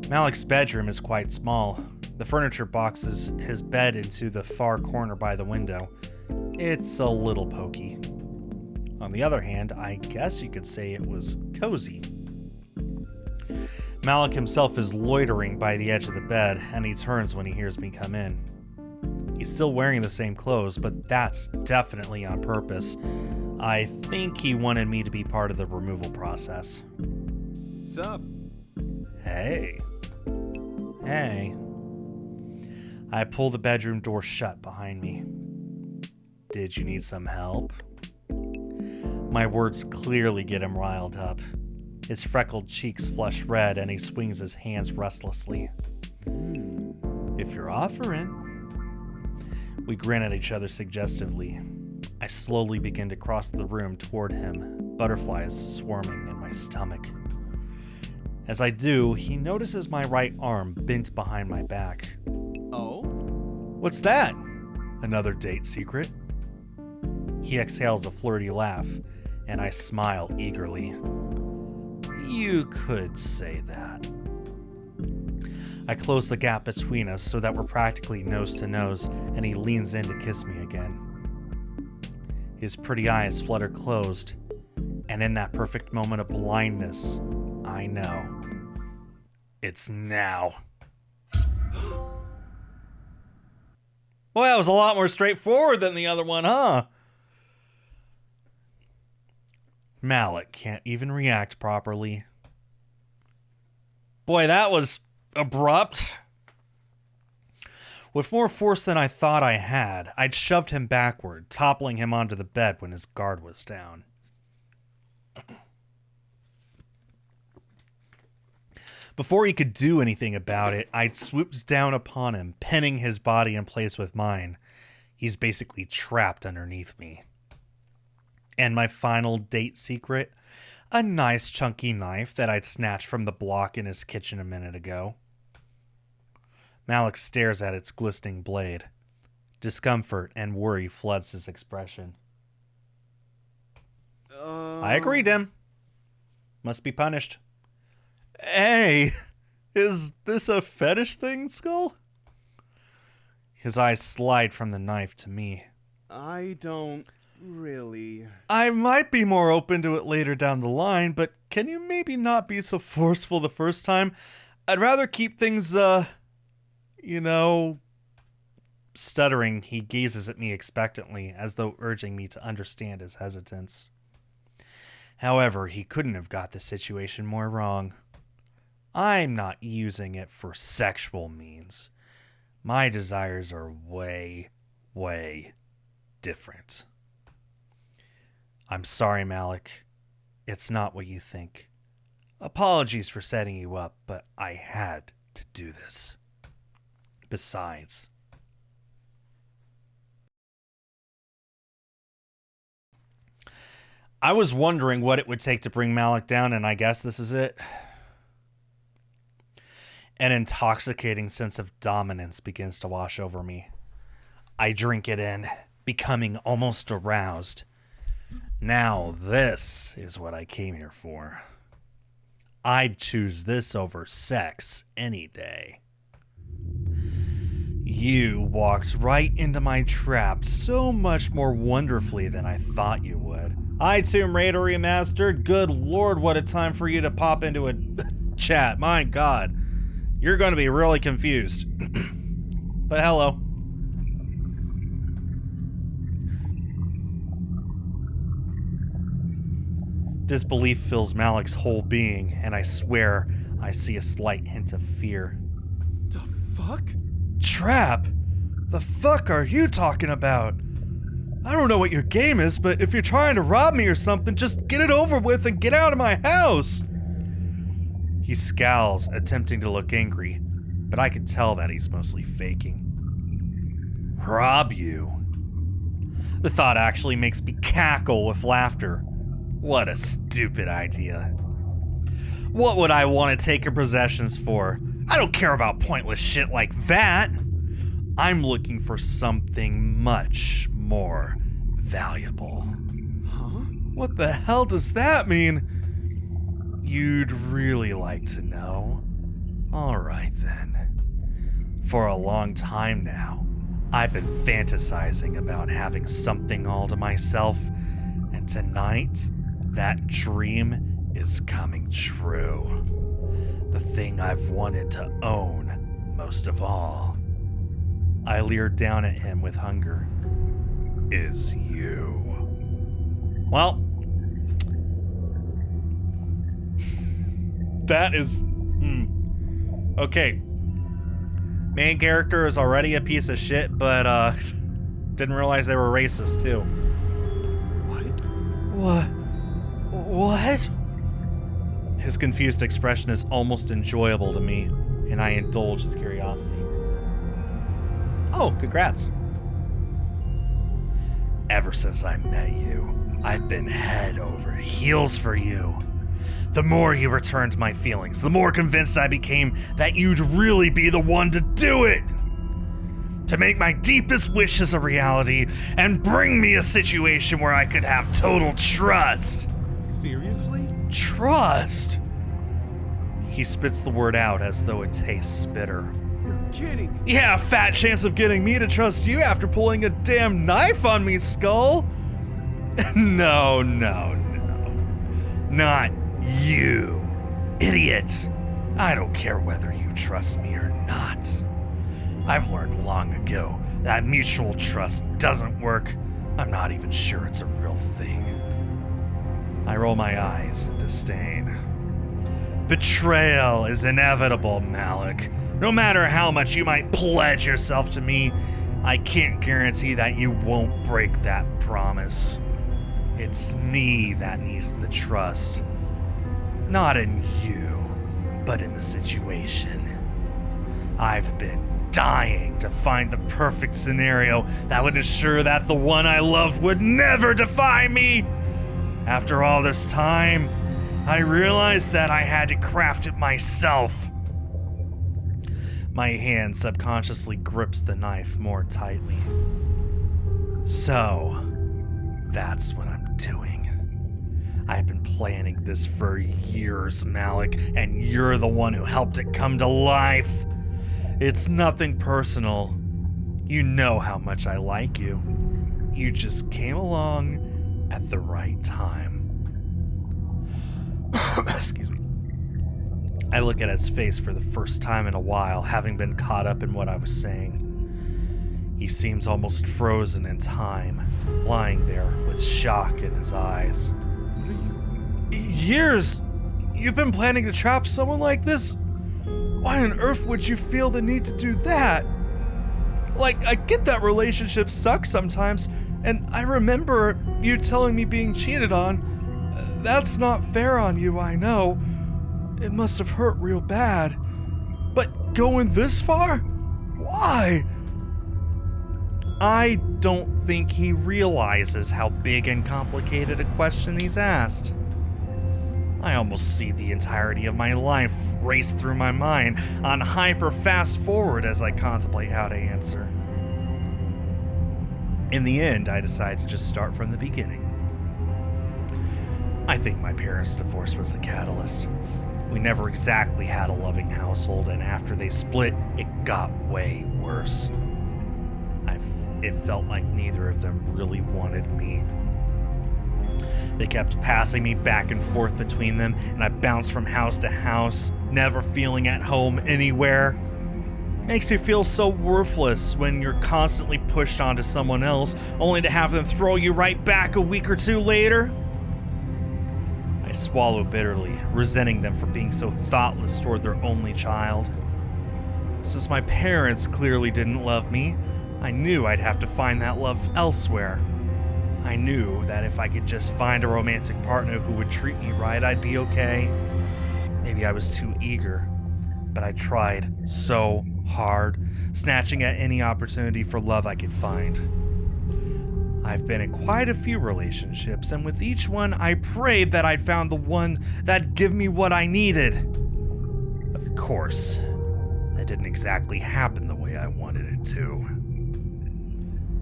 Speaker 1: Malik's bedroom is quite small. The furniture boxes his bed into the far corner by the window. It's a little pokey. On the other hand, I guess you could say it was cozy. Malik himself is loitering by the edge of the bed, and he turns when he hears me come in. He's still wearing the same clothes, but that's definitely on purpose. I think he wanted me to be part of the removal process.
Speaker 2: What's up?
Speaker 1: Hey. Hey. I pull the bedroom door shut behind me. Did you need some help? My words clearly get him riled up. His freckled cheeks flush red and he swings his hands restlessly. If you're offering. We grin at each other suggestively. I slowly begin to cross the room toward him, butterflies swarming in my stomach. As I do, he notices my right arm bent behind my back.
Speaker 2: Oh?
Speaker 1: What's that? Another date secret? He exhales a flirty laugh, and I smile eagerly. You could say that. I close the gap between us so that we're practically nose to nose, and he leans in to kiss me again. His pretty eyes flutter closed, and in that perfect moment of blindness, I know. It's now. Boy, that was a lot more straightforward than the other one, huh? Malik can't even react properly. Boy, that was abrupt. With more force than I thought I had, I'd shoved him backward, toppling him onto the bed when his guard was down. Before he could do anything about it, I'd swooped down upon him, pinning his body in place with mine. He's basically trapped underneath me. And my final date secret? A nice chunky knife that I'd snatched from the block in his kitchen a minute ago. Malik stares at its glistening blade. Discomfort and worry floods his expression. I agree, Dim. Must be punished. Hey, is this a fetish thing, Skull? His eyes slide from the knife to me.
Speaker 2: I don't really.
Speaker 1: I might be more open to it later down the line, but can you maybe not be so forceful the first time? I'd rather keep things, Stuttering, he gazes at me expectantly, as though urging me to understand his hesitance. However, he couldn't have got the situation more wrong. I'm not using it for sexual means. My desires are way, way different. I'm sorry, Malik. It's not what you think. Apologies for setting you up, but I had to do this. Besides, I was wondering what it would take to bring Malik down, and I guess this is it. An intoxicating sense of dominance begins to wash over me. I drink it in, becoming almost aroused. Now this is what I came here for. I'd choose this over sex any day. You walked right into my trap so much more wonderfully than I thought you would. Tomb Raider Remastered, good lord, what a time for you to pop into a chat. My god, you're going to be really confused. But hello. Disbelief fills Malik's whole being, and I swear I see a slight hint of fear.
Speaker 2: The fuck?
Speaker 1: Trap? The fuck are you talking about? I don't know what your game is, but if you're trying to rob me or something, just get it over with and get out of my house. He scowls, attempting to look angry, but I can tell that he's mostly faking. Rob you? The thought actually makes me cackle with laughter. What a stupid idea. What would I want to take your possessions for? I don't care about pointless shit like that. I'm looking for something much more valuable.
Speaker 2: Huh?
Speaker 1: What the hell does that mean? You'd really like to know. All right then. For a long time now, I've been fantasizing about having something all to myself, and tonight, that dream is coming true. The thing I've wanted to own most of all. I leered down at him with hunger. Is you. Well, That is... Okay. Main character is already a piece of shit, but, didn't realize they were racist, too.
Speaker 2: What?
Speaker 1: What? His confused expression is almost enjoyable to me, and I indulge his curiosity. Oh, congrats. Ever since I met you, I've been head over heels for you. The more you returned my feelings, the more convinced I became that you'd really be the one to do it. To make my deepest wishes a reality and bring me a situation where I could have total trust.
Speaker 2: Seriously?
Speaker 1: Trust? He spits the word out as though it tastes bitter.
Speaker 2: You're kidding.
Speaker 1: Yeah, fat chance of getting me to trust you after pulling a damn knife on me, Skull. No. Not you. Idiot. I don't care whether you trust me or not. I've learned long ago that mutual trust doesn't work. I'm not even sure it's a real thing. I roll my eyes in disdain. Betrayal is inevitable, Malik. No matter how much you might pledge yourself to me, I can't guarantee that you won't break that promise. It's me that needs the trust. Not in you, but in the situation. I've been dying to find the perfect scenario that would ensure that the one I loved would never defy me. After all this time, I realized that I had to craft it myself. My hand subconsciously grips the knife more tightly. So, that's what I'm doing. I've been planning this for years, Malik, and you're the one who helped it come to life. It's nothing personal. You know how much I like you. You just came along at the right time. Excuse me. I look at his face for the first time in a while, having been caught up in what I was saying. He seems almost frozen in time, lying there with shock in his eyes.
Speaker 2: What are you?
Speaker 1: Years? You've been planning to trap someone like this? Why on earth would you feel the need to do that? Like, I get that relationships suck sometimes, and I remember you telling me being cheated on. That's not fair on you, I know. It must have hurt real bad. But going this far? Why? I don't think he realizes how big and complicated a question he's asked. I almost see the entirety of my life race through my mind on hyper fast forward as I contemplate how to answer. In the end, I decide to just start from the beginning. I think my parents' divorce was the catalyst. We never exactly had a loving household, and after they split, it got way worse. It felt like neither of them really wanted me. They kept passing me back and forth between them, and I bounced from house to house, never feeling at home anywhere. Makes you feel so worthless when you're constantly pushed onto someone else, only to have them throw you right back a week or two later. I swallow bitterly, resenting them for being so thoughtless toward their only child. Since my parents clearly didn't love me, I knew I'd have to find that love elsewhere. I knew that if I could just find a romantic partner who would treat me right, I'd be okay. Maybe I was too eager, but I tried so hard, snatching at any opportunity for love I could find. I've been in quite a few relationships, and with each one, I prayed that I'd found the one that'd give me what I needed. Of course, that didn't exactly happen the way I wanted it to.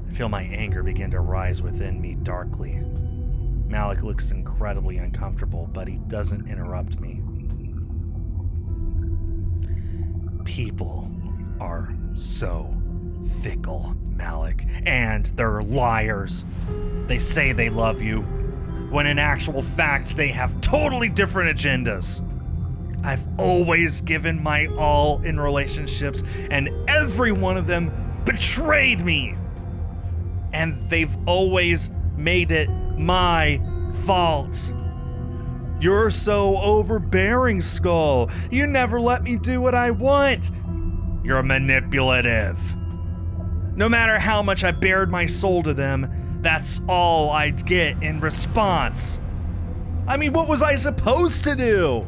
Speaker 1: I feel my anger begin to rise within me darkly. Malik looks incredibly uncomfortable, but he doesn't interrupt me. People are so fickle, Malik, and they're liars. They say they love you, when in actual fact they have totally different agendas. I've always given my all in relationships, and every one of them betrayed me. And they've always made it my fault. You're so overbearing, Skull. You never let me do what I want. You're manipulative. No matter how much I bared my soul to them, that's all I'd get in response. I mean, what was I supposed to do?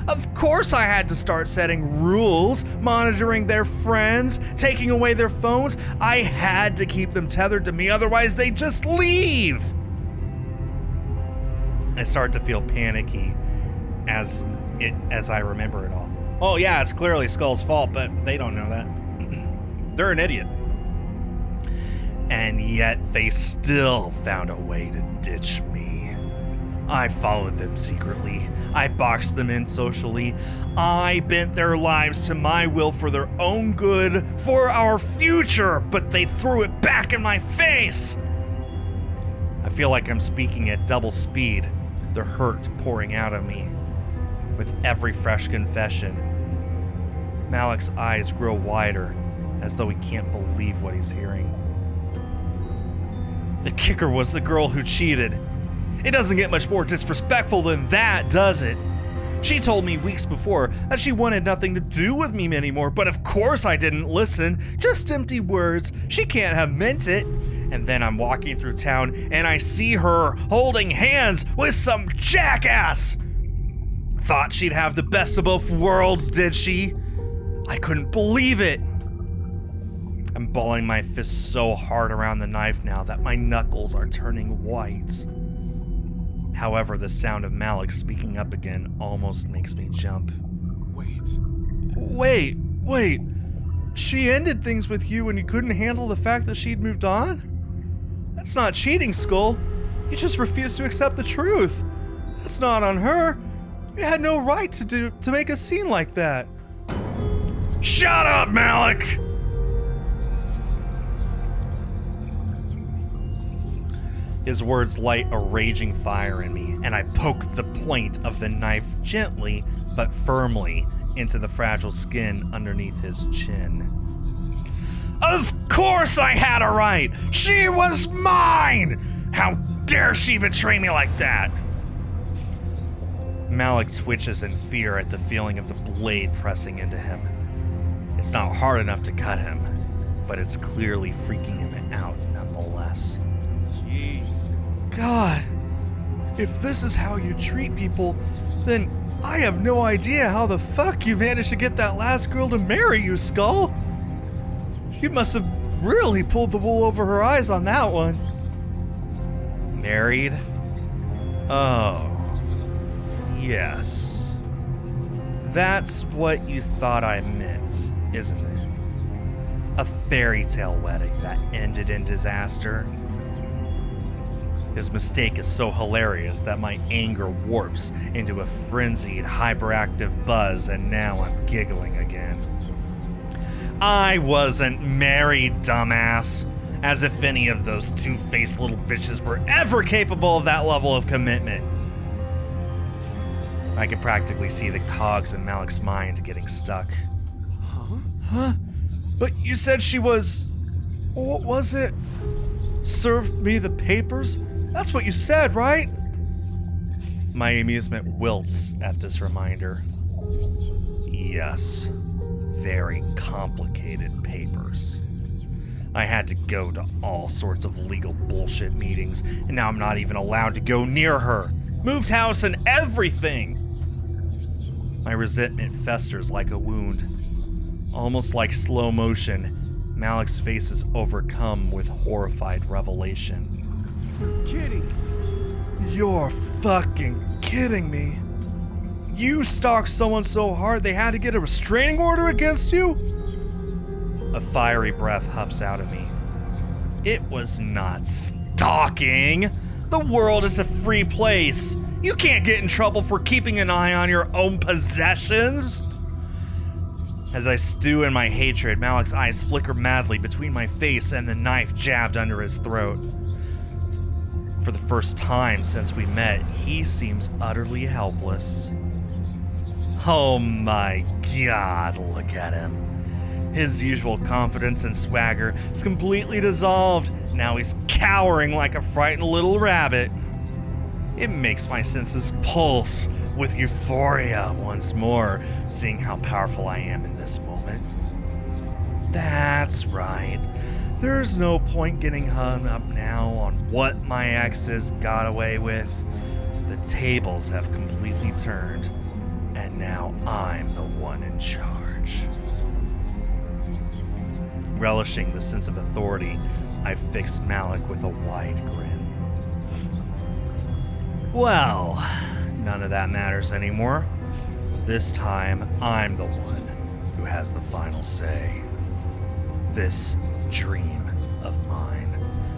Speaker 1: Of course I had to start setting rules, monitoring their friends, taking away their phones. I had to keep them tethered to me, otherwise they'd just leave. I start to feel panicky as I remember it all. Oh yeah, it's clearly Skull's fault, but they don't know that. They're an idiot. And yet they still found a way to ditch me. I followed them secretly. I boxed them in socially. I bent their lives to my will for their own good, for our future, but they threw it back in my face. I feel like I'm speaking at double speed, the hurt pouring out of me. With every fresh confession, Malik's eyes grow wider, as though he can't believe what he's hearing. The kicker was the girl who cheated. It doesn't get much more disrespectful than that, does it? She told me weeks before that she wanted nothing to do with me anymore, but of course I didn't listen. Just empty words. She can't have meant it. And then I'm walking through town and I see her holding hands with some jackass. Thought she'd have the best of both worlds, did she? I couldn't believe it. I'm balling my fists so hard around the knife now that my knuckles are turning white. However, the sound of Malik speaking up again almost makes me jump. Wait. She ended things with you and you couldn't handle the fact that she'd moved on? That's not cheating, Skull. You just refused to accept the truth. That's not on her. You had no right to make a scene like that. Shut up, Malik! His words light a raging fire in me, and I poke the point of the knife gently but firmly into the fragile skin underneath his chin. Of course I had a right! She was mine! How dare she betray me like that? Malik twitches in fear at the feeling of the blade pressing into him. It's not hard enough to cut him, but it's clearly freaking him out nonetheless.
Speaker 2: Jeez.
Speaker 1: God, if this is how you treat people, then I have no idea how the fuck you managed to get that last girl to marry you, Skull. You must have really pulled the wool over her eyes on that one. Married? Oh, yes. That's what you thought I meant, isn't it? A fairy tale wedding that ended in disaster. His mistake is so hilarious that my anger warps into a frenzied, hyperactive buzz, and now I'm giggling again. I wasn't married, dumbass. As if any of those two-faced little bitches were ever capable of that level of commitment. I could practically see the cogs in Malik's mind getting stuck. Huh? But you said she was... What was it? Served me the papers? That's what you said, right? My amusement wilts at this reminder. Yes. Very complicated papers. I had to go to all sorts of legal bullshit meetings, and now I'm not even allowed to go near her. Moved house and everything. My resentment festers like a wound. Almost like slow motion, Malik's face is overcome with horrified revelation.
Speaker 2: Kidding.
Speaker 1: You're fucking kidding me. You stalked someone so hard they had to get a restraining order against you? A fiery breath huffs out of me. It was not stalking. The world is a free place. You can't get in trouble for keeping an eye on your own possessions. As I stew in my hatred, Malik's eyes flicker madly between my face and the knife jabbed under his throat. For the first time since we met, he seems utterly helpless. Oh my God, look at him. His usual confidence and swagger is completely dissolved. Now he's cowering like a frightened little rabbit. It makes my senses pulse with euphoria once more, seeing how powerful I am in this moment. That's right. There's no point getting hung up now on what my exes got away with. The tables have completely turned, and now I'm the one in charge. Relishing the sense of authority, I fixed Malik with a wide grin. Well, none of that matters anymore. This time, I'm the one who has the final say. This dream of mine,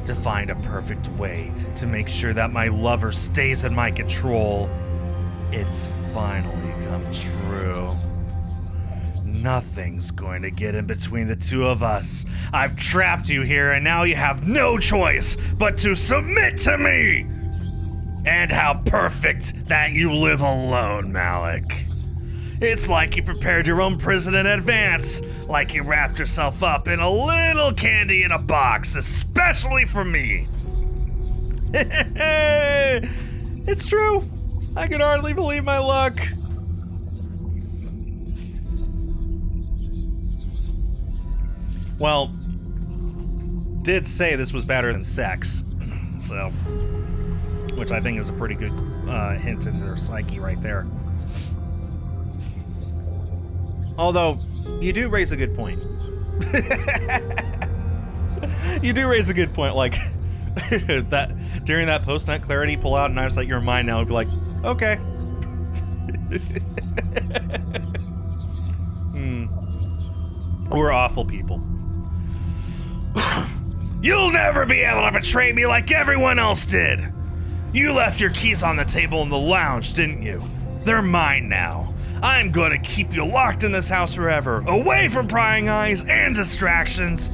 Speaker 1: to find a perfect way to make sure that my lover stays in my control, it's finally come true. Nothing's going to get in between the two of us. I've trapped you here, and now you have no choice but to submit to me! And how perfect that you live alone, Malik. It's like you prepared your own prison in advance, like you wrapped yourself up in a little candy in a box, especially for me. It's true. I can hardly believe my luck. Well, did say this was better than sex, so, which I think is a pretty good hint into their psyche right there. Although, you do raise a good point. You do raise a good point, like, that during that post-nut clarity, pull out and I was like, you're mine now, I'd be like, okay. We're awful people. You'll never be able to betray me like everyone else did. You left your keys on the table in the lounge, didn't you? They're mine now. I'm gonna keep you locked in this house forever, away from prying eyes and distractions.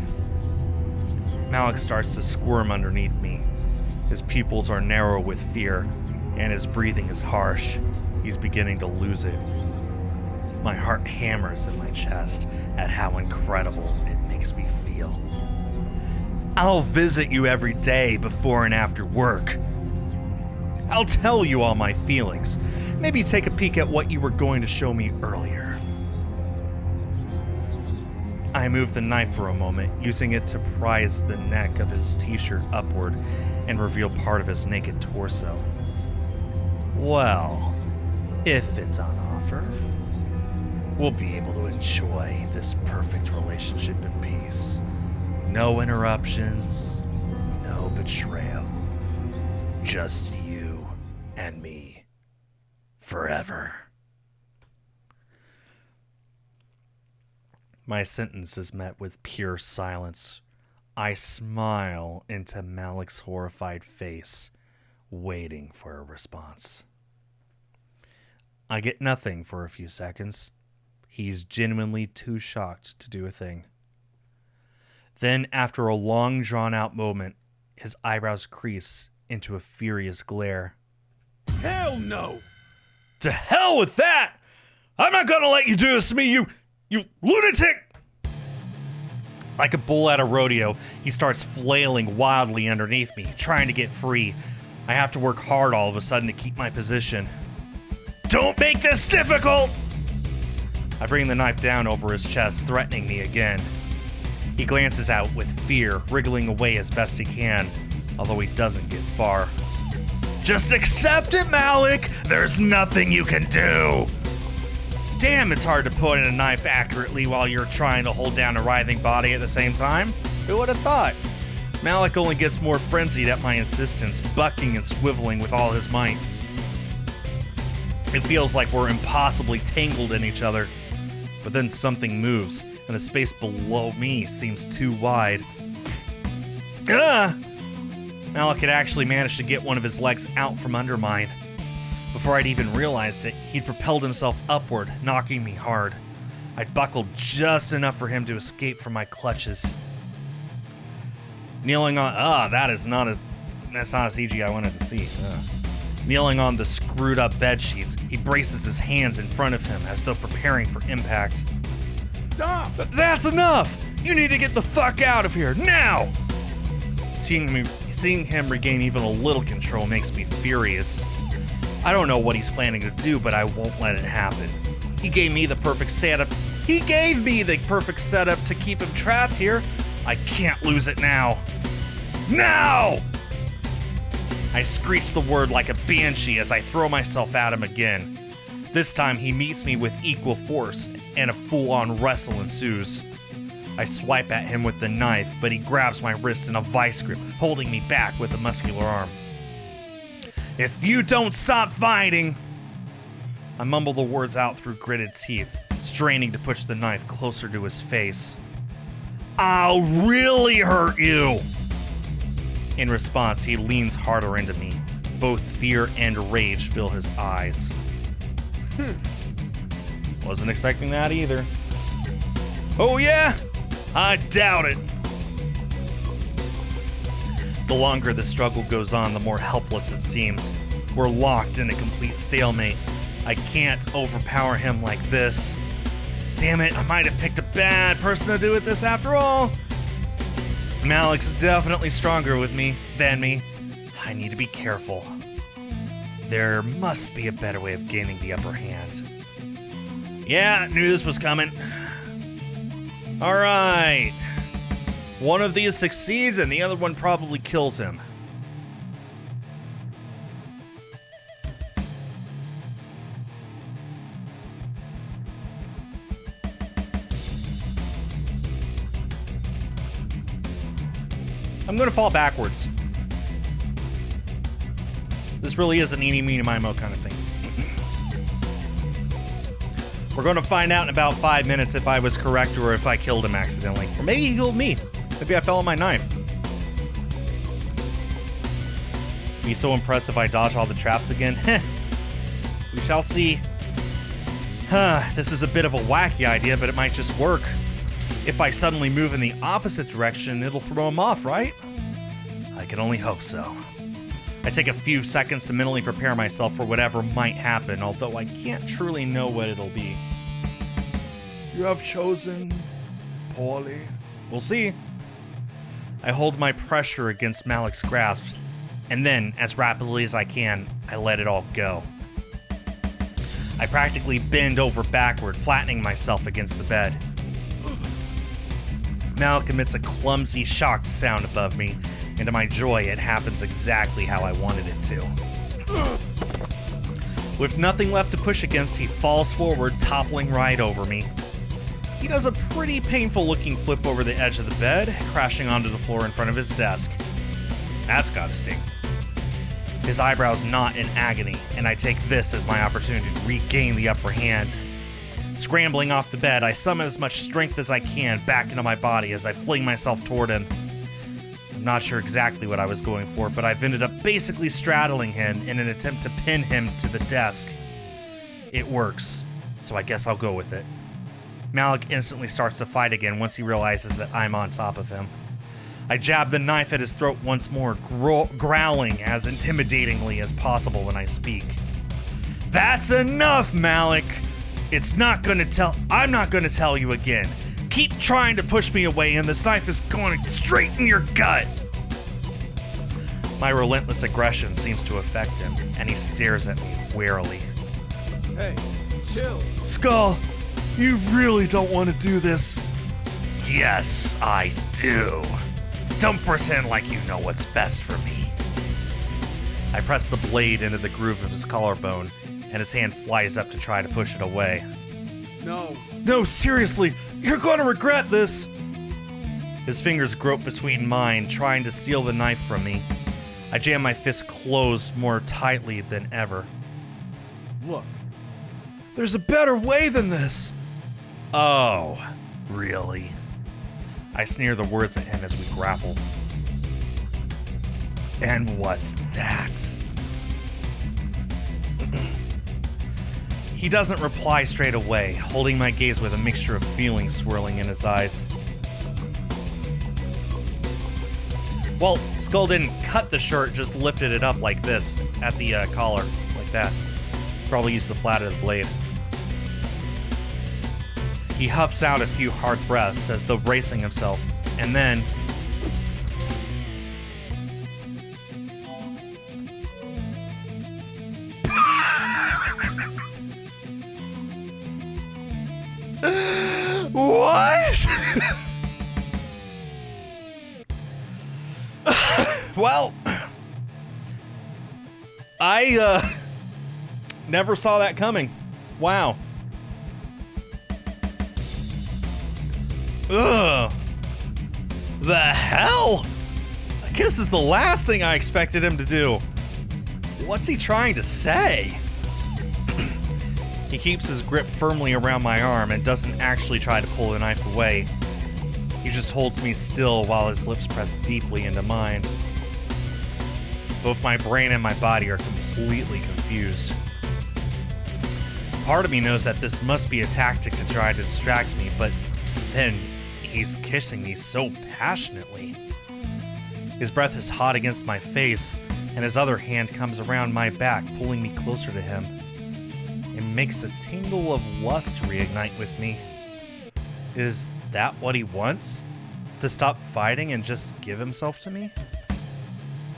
Speaker 1: Malik starts to squirm underneath me. His pupils are narrow with fear, and his breathing is harsh. He's beginning to lose it. My heart hammers in my chest at how incredible it makes me feel. I'll visit you every day before and after work. I'll tell you all my feelings. Maybe take a peek at what you were going to show me earlier. I move the knife for a moment, using it to prise the neck of his t-shirt upward and reveal part of his naked torso. Well, if it's on offer, we'll be able to enjoy this perfect relationship in peace. No interruptions, no betrayal. Just you and me. Forever. My sentence is met with pure silence. I smile into Malik's horrified face, waiting for a response. I get nothing for a few seconds. He's genuinely too shocked to do a thing. Then, after a long, drawn-out moment, his eyebrows crease into a furious glare.
Speaker 2: Hell no!
Speaker 1: To hell with that! I'm not gonna let you do this to me, you lunatic! Like a bull at a rodeo, he starts flailing wildly underneath me, trying to get free. I have to work hard all of a sudden to keep my position. Don't make this difficult! I bring the knife down over his chest, threatening me again. He glances out with fear, wriggling away as best he can, although he doesn't get far. Just accept it, Malik! There's nothing you can do! Damn, it's hard to point in a knife accurately while you're trying to hold down a writhing body at the same time. Who would have thought? Malik only gets more frenzied at my insistence, bucking and swiveling with all his might. It feels like we're impossibly tangled in each other. But then something moves, and the space below me seems too wide. Malik had actually managed to get one of his legs out from under mine. Before I'd even realized it, he'd propelled himself upward, knocking me hard. I'd buckled just enough for him to escape from my clutches. Kneeling on... that's not a CG I wanted to see. Kneeling on the screwed up bed sheets, he braces his hands in front of him as though preparing for impact.
Speaker 2: Stop!
Speaker 1: That's enough! You need to get the fuck out of here, now! Seeing Seeing him regain even a little control makes me furious. I don't know what he's planning to do, but I won't let it happen. He gave me the perfect setup. He gave me the perfect setup to keep him trapped here. I can't lose it now. Now! I screech the word like a banshee as I throw myself at him again. This time he meets me with equal force, and a full-on wrestle ensues. I swipe at him with the knife, but he grabs my wrist in a vice grip, holding me back with a muscular arm. If you don't stop fighting... I mumble the words out through gritted teeth, straining to push the knife closer to his face. I'll really hurt you! In response, he leans harder into me. Both fear and rage fill his eyes. Wasn't expecting that either. Oh yeah? I doubt it. The longer the struggle goes on, the more helpless it seems. We're locked in a complete stalemate. I can't overpower him like this. Damn it, I might have picked a bad person to do with this after all. Malik's definitely stronger than me. I need to be careful. There must be a better way of gaining the upper hand. Yeah, knew this was coming. Alright. One of these succeeds and the other one probably kills him. I'm gonna fall backwards. This really is an eeny, meeny, miny, kind of thing. We're gonna find out in about 5 minutes if I was correct or if I killed him accidentally. Or maybe he killed me. Maybe I fell on my knife. Be so impressed if I dodge all the traps again. Heh. We shall see. This is a bit of a wacky idea, but it might just work. If I suddenly move in the opposite direction, it'll throw him off, right? I can only hope so. I take a few seconds to mentally prepare myself for whatever might happen, although I can't truly know what it'll be. You have chosen poorly. We'll see. I hold my pressure against Malik's grasp, and then, as rapidly as I can, I let it all go. I practically bend over backward, flattening myself against the bed. Malik emits a clumsy, shocked sound above me, and to my joy, it happens exactly how I wanted it to. With nothing left to push against, he falls forward, toppling right over me. He does a pretty painful-looking flip over the edge of the bed, crashing onto the floor in front of his desk. That's gotta sting. His eyebrows knot in agony, and I take this as my opportunity to regain the upper hand. Scrambling off the bed, I summon as much strength as I can back into my body as I fling myself toward him. I'm not sure exactly what I was going for, but I've ended up basically straddling him in an attempt to pin him to the desk. It works, so I guess I'll go with it. Malik instantly starts to fight again once he realizes that I'm on top of him. I jab the knife at his throat once more, growling as intimidatingly as possible when I speak. That's enough, Malik! I'm not gonna tell you again. Keep trying to push me away and this knife is going straight in your gut. My relentless aggression seems to affect him, and he stares at me warily.
Speaker 2: Hey, chill.
Speaker 1: Skull, you really don't want to do this. Yes, I do. Don't pretend like you know what's best for me. I press the blade into the groove of his collarbone, and his hand flies up to try to push it away. No, seriously, you're going to regret this. His fingers grope between mine, trying to steal the knife from me. I jam my fist closed more tightly than ever.
Speaker 2: Look,
Speaker 1: there's a better way than this. Oh, really? I sneer the words at him as we grapple. And what's that? He doesn't reply straight away, holding my gaze with a mixture of feelings swirling in his eyes. Well, Skull didn't cut the shirt, just lifted it up like this, at the collar, like that. Probably used the flat of the blade. He huffs out a few hard breaths as though bracing himself, and then... Well, I never saw that coming. Wow. Ugh. The hell? A kiss is the last thing I expected him to do. What's he trying to say? He keeps his grip firmly around my arm and doesn't actually try to pull the knife away. He just holds me still while his lips press deeply into mine. Both my brain and my body are completely confused. Part of me knows that this must be a tactic to try to distract me, but then he's kissing me so passionately. His breath is hot against my face, and his other hand comes around my back, pulling me closer to him. It makes a tingle of lust reignite with me. Is that what he wants? To stop fighting and just give himself to me?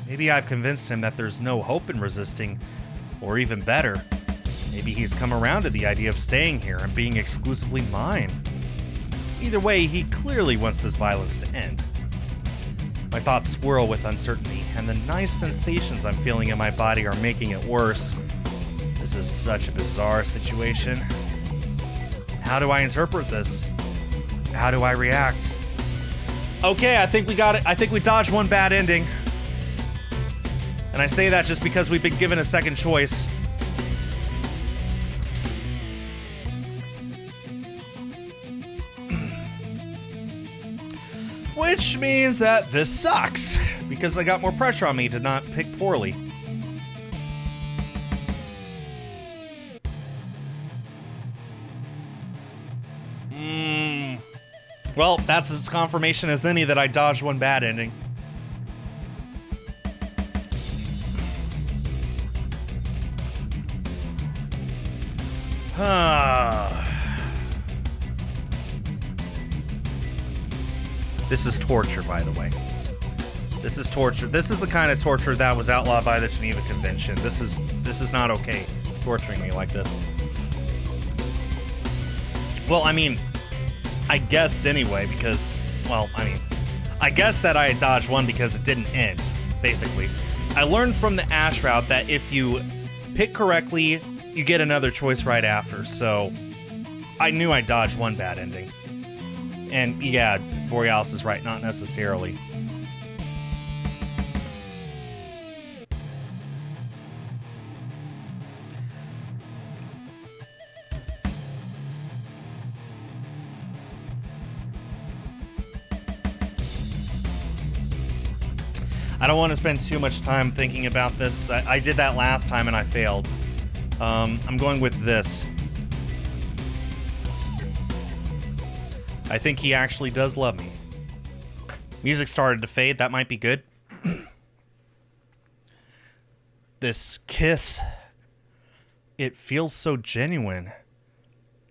Speaker 1: Maybe I've convinced him that there's no hope in resisting, or even better, maybe he's come around to the idea of staying here and being exclusively mine. Either way, he clearly wants this violence to end. My thoughts swirl with uncertainty, and the nice sensations I'm feeling in my body are making it worse. This is such a bizarre situation. How do I interpret this? How do I react? Okay, I think we got it. I think we dodged one bad ending. And I say that just because we've been given a second choice. Which means that this sucks, because I got more pressure on me to not pick poorly. Well, that's as confirmation as any that I dodged one bad ending. This is torture, by the way. This is torture. This is the kind of torture that was outlawed by the Geneva Convention. This is not okay, torturing me like this. Well, I mean, I guessed anyway because, well, I mean, I guessed that I had dodged one because it didn't end, basically. I learned from the Ash route that if you pick correctly, you get another choice right after, so I knew I dodged one bad ending. And yeah, Borealis is right, not necessarily. I don't want to spend too much time thinking about this. I did that last time and I failed. I'm going with this. I think he actually does love me. Music started to fade. That might be good. This kiss, it feels so genuine.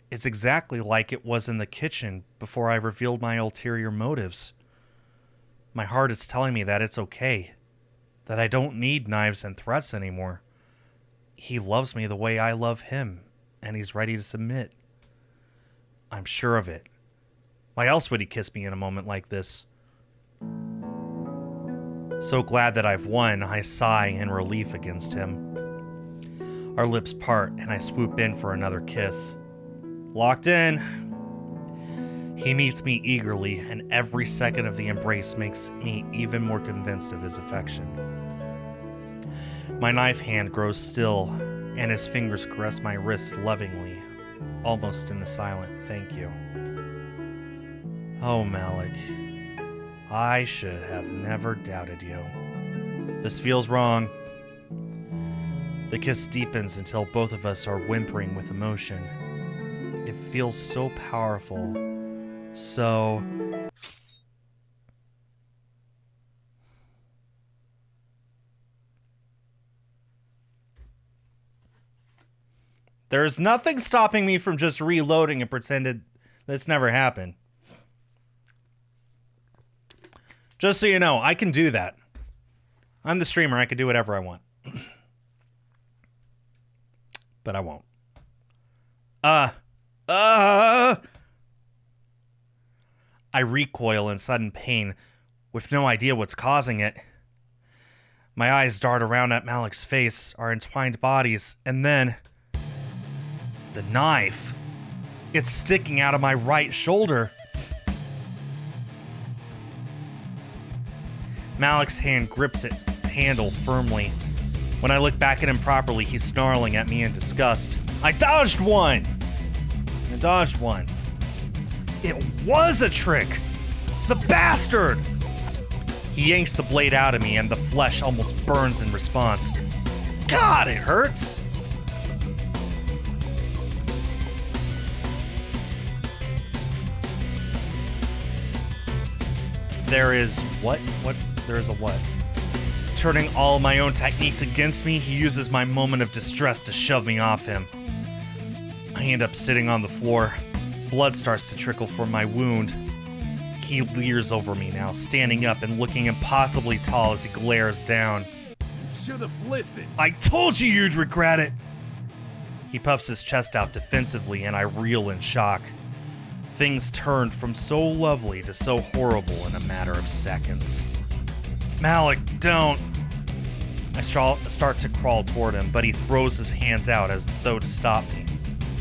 Speaker 1: It's exactly like it was in the kitchen before I revealed my ulterior motives. My heart is telling me that it's okay, that I don't need knives and threats anymore. He loves me the way I love him, and he's ready to submit. I'm sure of it. Why else would he kiss me in a moment like this? So glad that I've won, I sigh in relief against him. Our lips part, and I swoop in for another kiss. Locked in. He meets me eagerly, and every second of the embrace makes me even more convinced of his affection. My knife hand grows still, and his fingers caress my wrist lovingly, almost in a silent thank you. Oh, Malik, I should have never doubted you. This feels wrong. The kiss deepens until both of us are whimpering with emotion. It feels so powerful. So... There's nothing stopping me from just reloading and pretending this never happened. Just so you know, I can do that. I'm the streamer, I can do whatever I want. But I won't. I recoil in sudden pain, with no idea what's causing it. My eyes dart around at Malik's face, our entwined bodies, and then... the knife. It's sticking out of my right shoulder. Malik's hand grips its handle firmly. When I look back at him properly, he's snarling at me in disgust. I dodged one! It was a trick! The bastard! He yanks the blade out of me and the flesh almost burns in response. God, it hurts! There is what? There is a what? Turning all of my own techniques against me, he uses my moment of distress to shove me off him. I end up sitting on the floor. Blood starts to trickle from my wound. He leers over me now, standing up and looking impossibly tall as he glares down.
Speaker 2: You should have listened.
Speaker 1: I told you you'd regret it! He puffs his chest out defensively and I reel in shock. Things turned from so lovely to so horrible in a matter of seconds. Malik, don't! I start to crawl toward him, but he throws his hands out as though to stop me.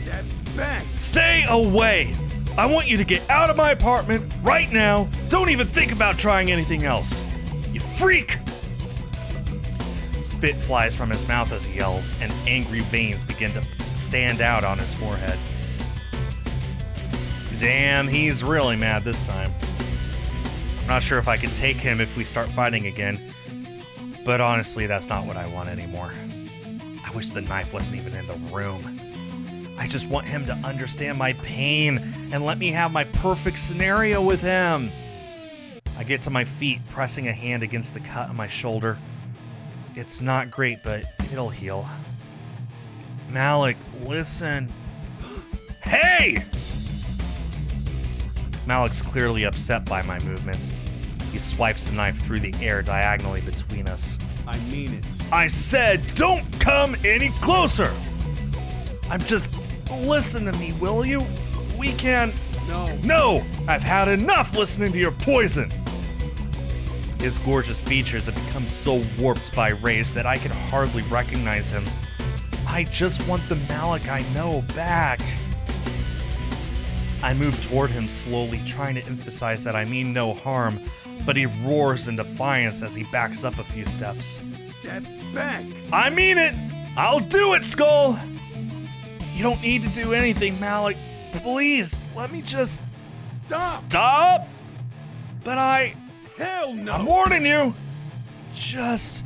Speaker 2: Step back.
Speaker 1: Stay away! I want you to get out of my apartment right now. Don't even think about trying anything else. You freak! Spit flies from his mouth as he yells, and angry veins begin to stand out on his forehead. Damn, he's really mad this time. I'm not sure if I can take him if we start fighting again, but honestly, that's not what I want anymore. I wish the knife wasn't even in the room. I just want him to understand my pain and let me have my perfect scenario with him. I get to my feet, pressing a hand against the cut on my shoulder. It's not great, but it'll heal. Malik, listen. Hey! Malik's clearly upset by my movements. He swipes the knife through the air diagonally between us.
Speaker 2: I mean it.
Speaker 1: I said, don't come any closer! I'm just... listen to me, will you? We can... No! I've had enough listening to your poison! His gorgeous features have become so warped by rage that I can hardly recognize him. I just want the Malik I know back. I move toward him slowly, trying to emphasize that I mean no harm, but he roars in defiance as he backs up a few steps.
Speaker 2: Step back.
Speaker 1: I mean it! I'll do it, Skull! You don't need to do anything, Malik. Please, let me just... Stop? But
Speaker 2: Hell no.
Speaker 1: I'm warning you! Just...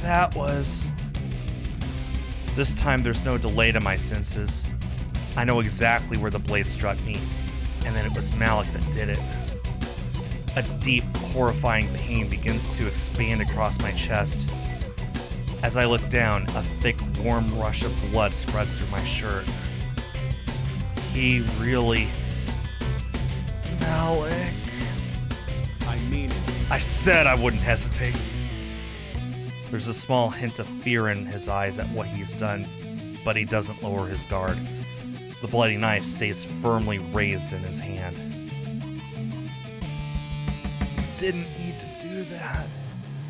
Speaker 1: that was... This time there's no delay to my senses. I know exactly where the blade struck me, and then it was Malik that did it. A deep, horrifying pain begins to expand across my chest. As I look down, a thick, warm rush of blood spreads through my shirt. He really... Malik...
Speaker 2: I mean it.
Speaker 1: I said I wouldn't hesitate. There's a small hint of fear in his eyes at what he's done, but he doesn't lower his guard. The bloody knife stays firmly raised in his hand. You didn't need to do that.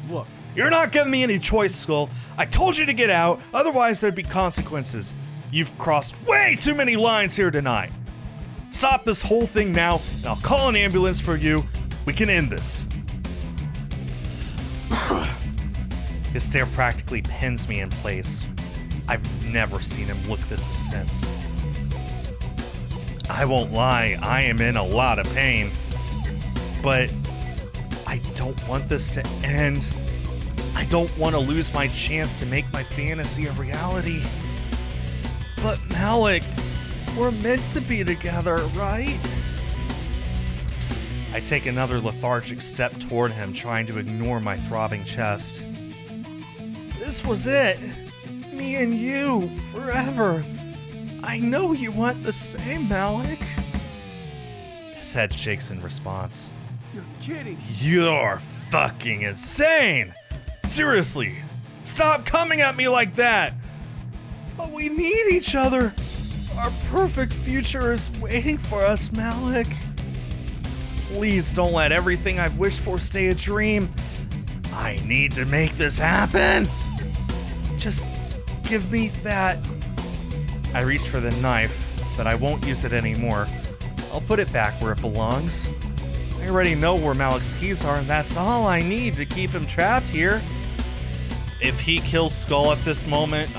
Speaker 2: Look.
Speaker 1: You're not giving me any choice, Skull. I told you to get out, otherwise there'd be consequences. You've crossed way too many lines here tonight. Stop this whole thing now, and I'll call an ambulance for you. We can end this. His stare practically pins me in place. I've never seen him look this intense. I won't lie, I am in a lot of pain. But I don't want this to end. I don't want to lose my chance to make my fantasy a reality. But Malik, we're meant to be together, right? I take another lethargic step toward him, trying to ignore my throbbing chest. This was it. Me and you, forever. I know you want the same, Malik. His head shakes in response.
Speaker 2: You're kidding.
Speaker 1: You're fucking insane! Seriously, stop coming at me like that! But we need each other. Our perfect future is waiting for us, Malik. Please don't let everything I've wished for stay a dream. I need to make this happen. Just give me that. I reach for the knife, but I won't use it anymore. I'll put it back where it belongs. I already know where Malik's keys are, and that's all I need to keep him trapped here. If he kills Skull at this moment,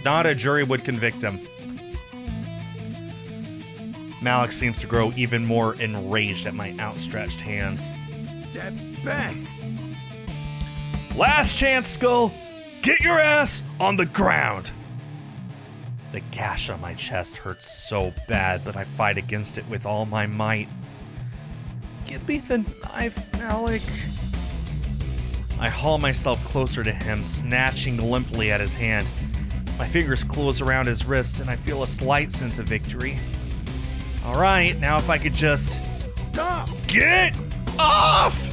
Speaker 1: not a jury would convict him. Malik seems to grow even more enraged at my outstretched hands.
Speaker 2: Step back.
Speaker 1: Last chance, Skull. Get your ass on the ground. The gash on my chest hurts so bad, but I fight against it with all my might. Give me the knife, Malik. I haul myself closer to him, snatching limply at his hand. My fingers close around his wrist, and I feel a slight sense of victory. All right, now if I could just...
Speaker 2: Stop.
Speaker 1: Get off!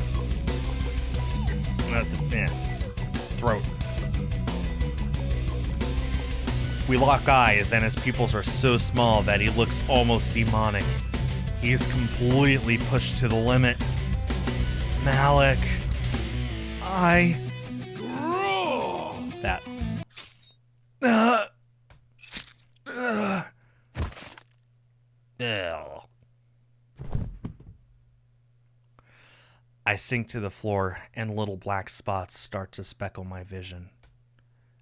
Speaker 1: Not the throat. We lock eyes, and his pupils are so small that he looks almost demonic. He's completely pushed to the limit. Malik, that. I sink to the floor, and little black spots start to speckle my vision.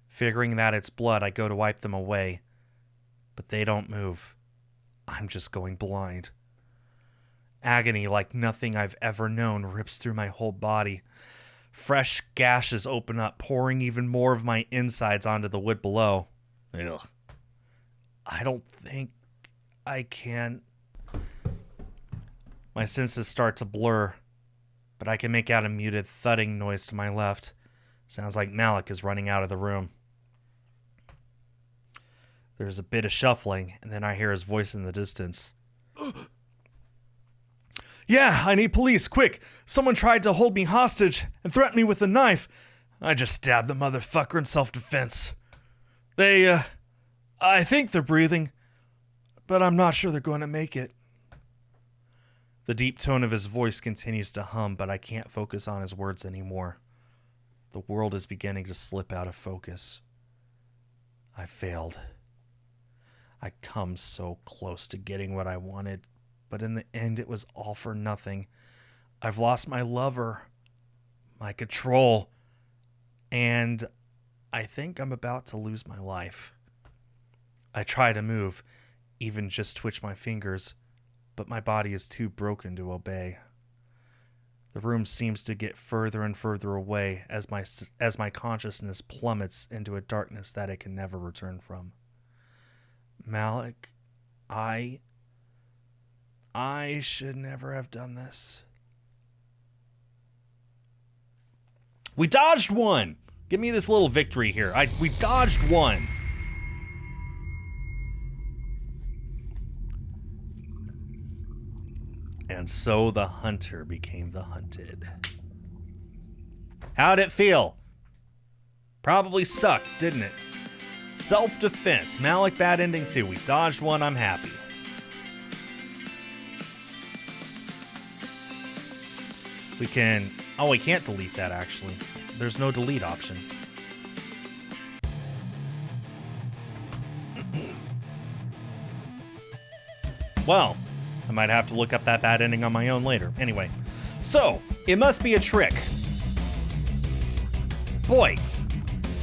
Speaker 1: Figuring that it's blood, I go to wipe them away, but they don't move. I'm just going blind. Agony like nothing I've ever known rips through my whole body. Fresh gashes open up, pouring even more of my insides onto the wood below. Ugh. I don't think I can... My senses start to blur, but I can make out a muted thudding noise to my left. Sounds like Malik is running out of the room. There's a bit of shuffling, and then I hear his voice in the distance. Yeah, I need police, quick! Someone tried to hold me hostage and threaten me with a knife. I just stabbed the motherfucker in self-defense. I think they're breathing, but I'm not sure they're going to make it. The deep tone of his voice continues to hum, but I can't focus on his words anymore. The world is beginning to slip out of focus. I failed. I'd come so close to getting what I wanted, but in the end it was all for nothing. I've lost my lover, my control, and I think I'm about to lose my life. I try to move, even just twitch my fingers, but my body is too broken to obey. The room seems to get further and further away as my consciousness plummets into a darkness that it can never return from. Malik, I should never have done this. We dodged one. Give me this little victory here. We dodged one. And so the hunter became the hunted. How'd it feel? Probably sucked, didn't it? Self-defense. Malik, bad ending too. We dodged one. I'm happy. We can... Oh, we can't delete that, actually. There's no delete option. Well, I might have to look up that bad ending on my own later. Anyway, so, it must be a trick. Boy,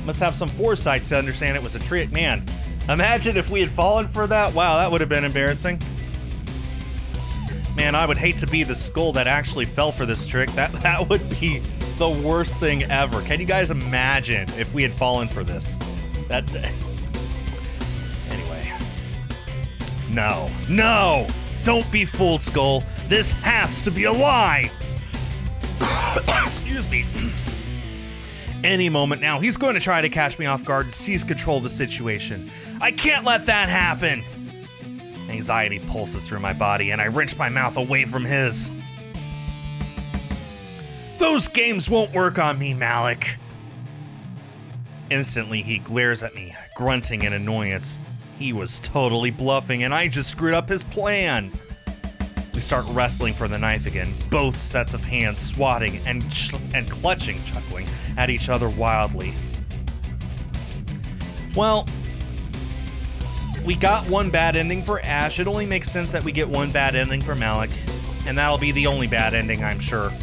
Speaker 1: must have some foresight to understand it was a trick. Man, imagine if we had fallen for that. Wow, that would have been embarrassing. Man, I would hate to be the skull that actually fell for this trick. That would be the worst thing ever. Can you guys imagine if we had fallen for this? Anyway. No! Don't be fooled, Skull. This has to be a lie! Excuse me. Any moment now, he's going to try to catch me off guard and seize control of the situation. I can't let that happen! Anxiety pulses through my body, and I wrench my mouth away from his. Those games won't work on me, Malik. Instantly, he glares at me, grunting in annoyance. He was totally bluffing, and I just screwed up his plan. We start wrestling for the knife again, both sets of hands swatting and clutching, chuckling at each other wildly. Well, we got one bad ending for Ash. It only makes sense that we get one bad ending for Malik, and that'll be the only bad ending, I'm sure.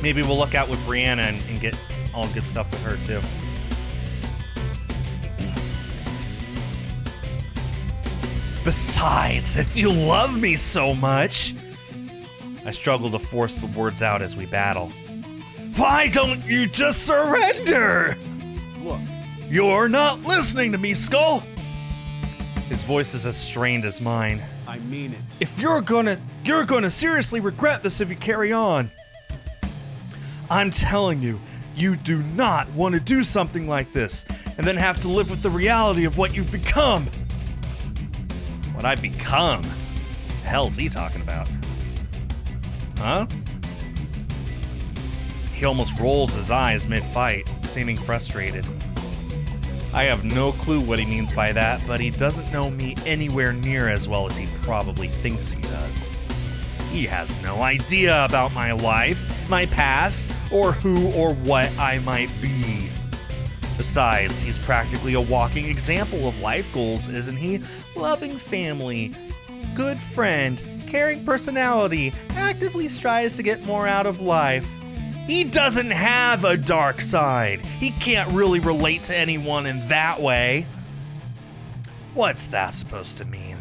Speaker 1: Maybe we'll look out with Brianna and get all good stuff with her, too. Besides, if you love me so much... I struggle to force the words out as we battle. Why don't you just surrender?
Speaker 2: Look,
Speaker 1: You're not listening to me, Skull! His voice is as strained as mine.
Speaker 2: I mean it.
Speaker 1: If you're gonna seriously regret this if you carry on. I'm telling you, you do not want to do something like this, and then have to live with the reality of what you've become. What I've become? The hell's he talking about? Huh? He almost rolls his eyes mid-fight, seeming frustrated. I have no clue what he means by that, but he doesn't know me anywhere near as well as he probably thinks he does. He has no idea about my life, my past, or who or what I might be. Besides, he's practically a walking example of life goals, isn't he? Loving family, good friend, caring personality, actively strives to get more out of life. He doesn't have a dark side. He can't really relate to anyone in that way. What's that supposed to mean?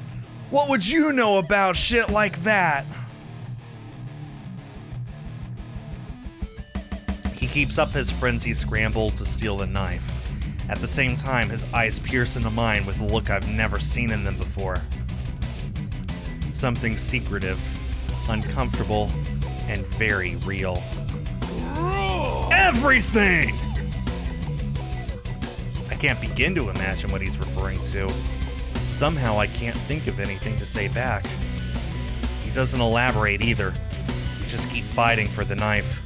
Speaker 1: What would you know about shit like that? He keeps up his frenzied scramble to steal the knife. At the same time, his eyes pierce into mine with a look I've never seen in them before. Something secretive, uncomfortable, and very real. Everything! I can't begin to imagine what he's referring to. Somehow I can't think of anything to say back. He doesn't elaborate either. We just keep fighting for the knife.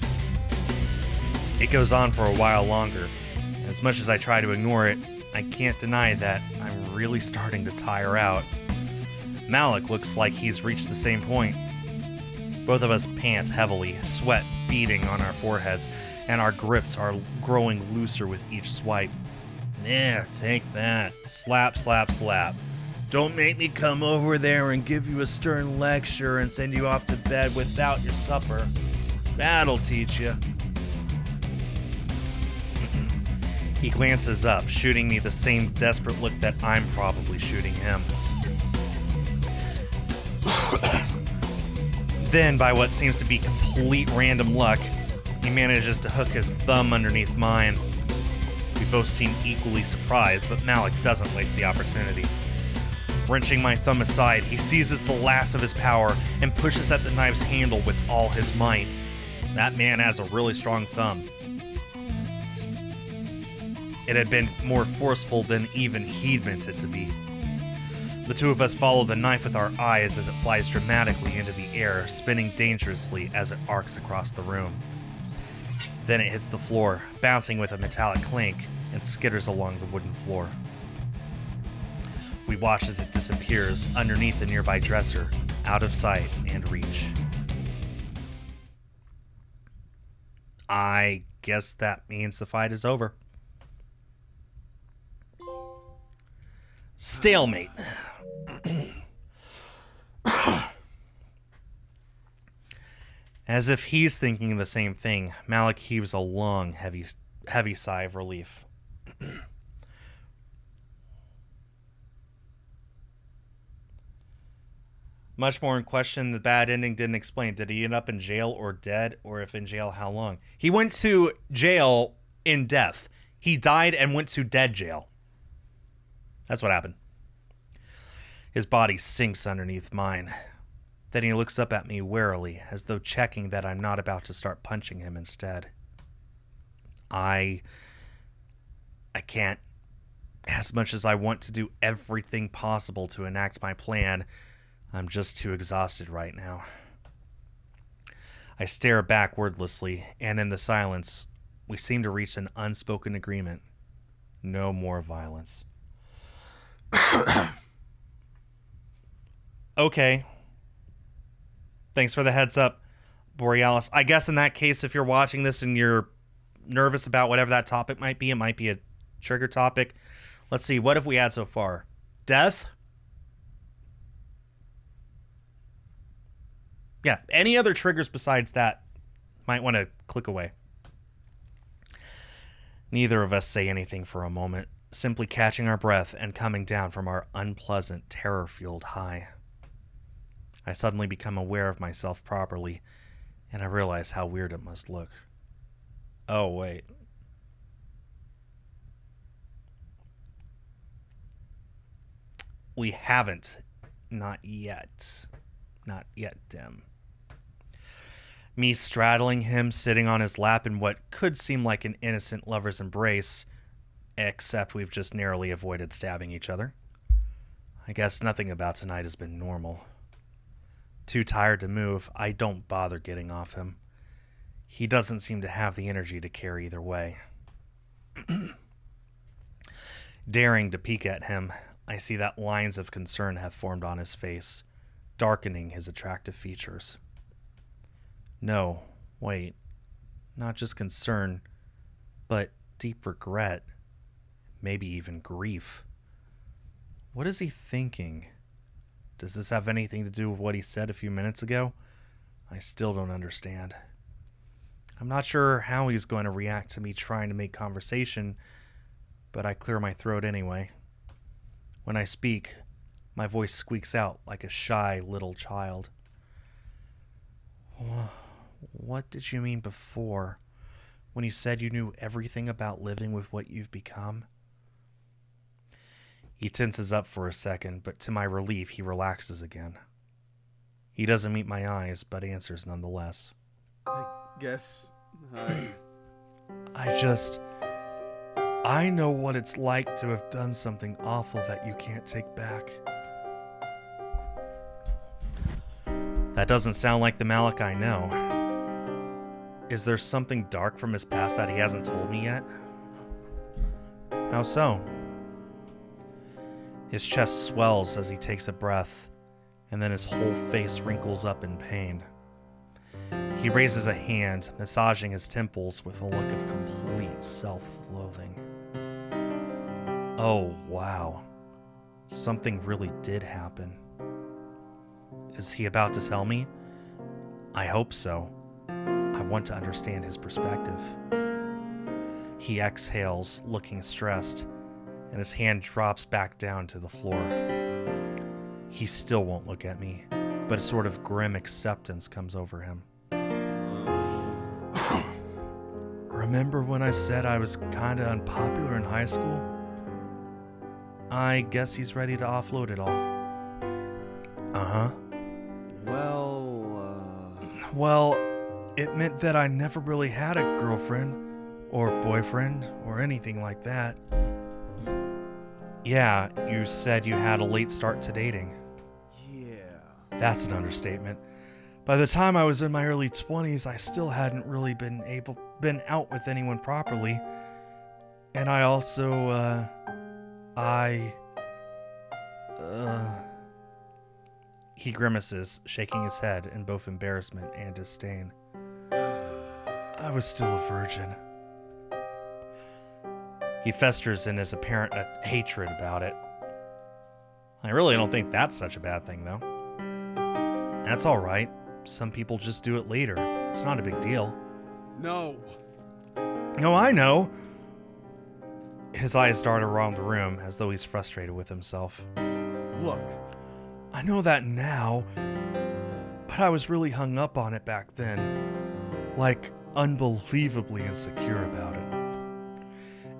Speaker 1: It goes on for a while longer. As much as I try to ignore it, I can't deny that I'm really starting to tire out. Malik looks like he's reached the same point. Both of us pant heavily, sweat beading on our foreheads, and our grips are growing looser with each swipe. Yeah, take that. Slap, slap, slap. Don't make me come over there and give you a stern lecture and send you off to bed without your supper. That'll teach you. He glances up, shooting me the same desperate look that I'm probably shooting him. Then, by what seems to be complete random luck, he manages to hook his thumb underneath mine. We both seem equally surprised, but Malik doesn't waste the opportunity. Wrenching my thumb aside, he seizes the last of his power and pushes at the knife's handle with all his might. That man has a really strong thumb. It had been more forceful than even he'd meant it to be. The two of us follow the knife with our eyes as it flies dramatically into the air, spinning dangerously as it arcs across the room. Then it hits the floor, bouncing with a metallic clink, and skitters along the wooden floor. We watch as it disappears underneath the nearby dresser, out of sight and reach. I guess that means the fight is over. Stalemate. As if he's thinking the same thing, Malik heaves a long, heavy sigh of relief. Much more in question, the bad ending didn't explain. Did he end up in jail or dead? Or if in jail, how long? He went to jail in death. He died and went to dead jail. That's what happened. His body sinks underneath mine. Then he looks up at me warily, as though checking that I'm not about to start punching him instead. I can't. As much as I want to do everything possible to enact my plan, I'm just too exhausted right now. I stare back wordlessly, and in the silence, we seem to reach an unspoken agreement. No more violence. Okay. Thanks for the heads up, Borealis. I guess in that case, if you're watching this and you're nervous about whatever that topic might be, it might be a trigger topic. Let's see. What have we had so far? Death? Yeah. Any other triggers besides that? Might want to click away. Neither of us say anything for a moment, simply catching our breath and coming down from our unpleasant, terror-fueled high. I suddenly become aware of myself properly, and I realize how weird it must look. Oh, wait. We haven't. Not yet. Not yet, Dim. Me straddling him, sitting on his lap in what could seem like an innocent lover's embrace, except we've just narrowly avoided stabbing each other. I guess nothing about tonight has been normal. Too tired to move, I don't bother getting off him. He doesn't seem to have the energy to care either way. Daring to peek at him, I see that lines of concern have formed on his face, darkening his attractive features. No, wait. Not just concern, but deep regret. Maybe even grief. What is he thinking? Does this have anything to do with what he said a few minutes ago? I still don't understand. I'm not sure how he's going to react to me trying to make conversation, but I clear my throat anyway. When I speak, my voice squeaks out like a shy little child. What did you mean before, when you said you knew everything about living with what you've become? He tenses up for a second, but to my relief, he relaxes again. He doesn't meet my eyes, but answers nonetheless.
Speaker 2: I guess
Speaker 1: I know what it's like to have done something awful that you can't take back. That doesn't sound like the Malik I know. Is there something dark from his past that he hasn't told me yet? How so? His chest swells as he takes a breath, and then his whole face wrinkles up in pain. He raises a hand, massaging his temples with a look of complete self-loathing. Oh, wow. Something really did happen. Is he about to tell me? I hope so. I want to understand his perspective. He exhales, looking stressed, and his hand drops back down to the floor. He still won't look at me, but a sort of grim acceptance comes over him. Remember when I said I was kinda unpopular in high school? I guess he's ready to offload it all. Uh-huh. Well, it meant that I never really had a girlfriend, or boyfriend, or anything like that. Yeah, you said you had a late start to dating.
Speaker 2: Yeah.
Speaker 1: That's an understatement. By the time I was in my early 20s, I still hadn't really been out with anyone properly. And I also, He grimaces, shaking his head in both embarrassment and disdain. I was still a virgin. He festers in his apparent hatred about it. I really don't think that's such a bad thing, though. That's all right. Some people just do it later. It's not a big deal.
Speaker 2: No.
Speaker 1: No, I know. His eyes dart around the room as though he's frustrated with himself.
Speaker 2: Look.
Speaker 1: I know that now, but I was really hung up on it back then. Like, unbelievably insecure about it.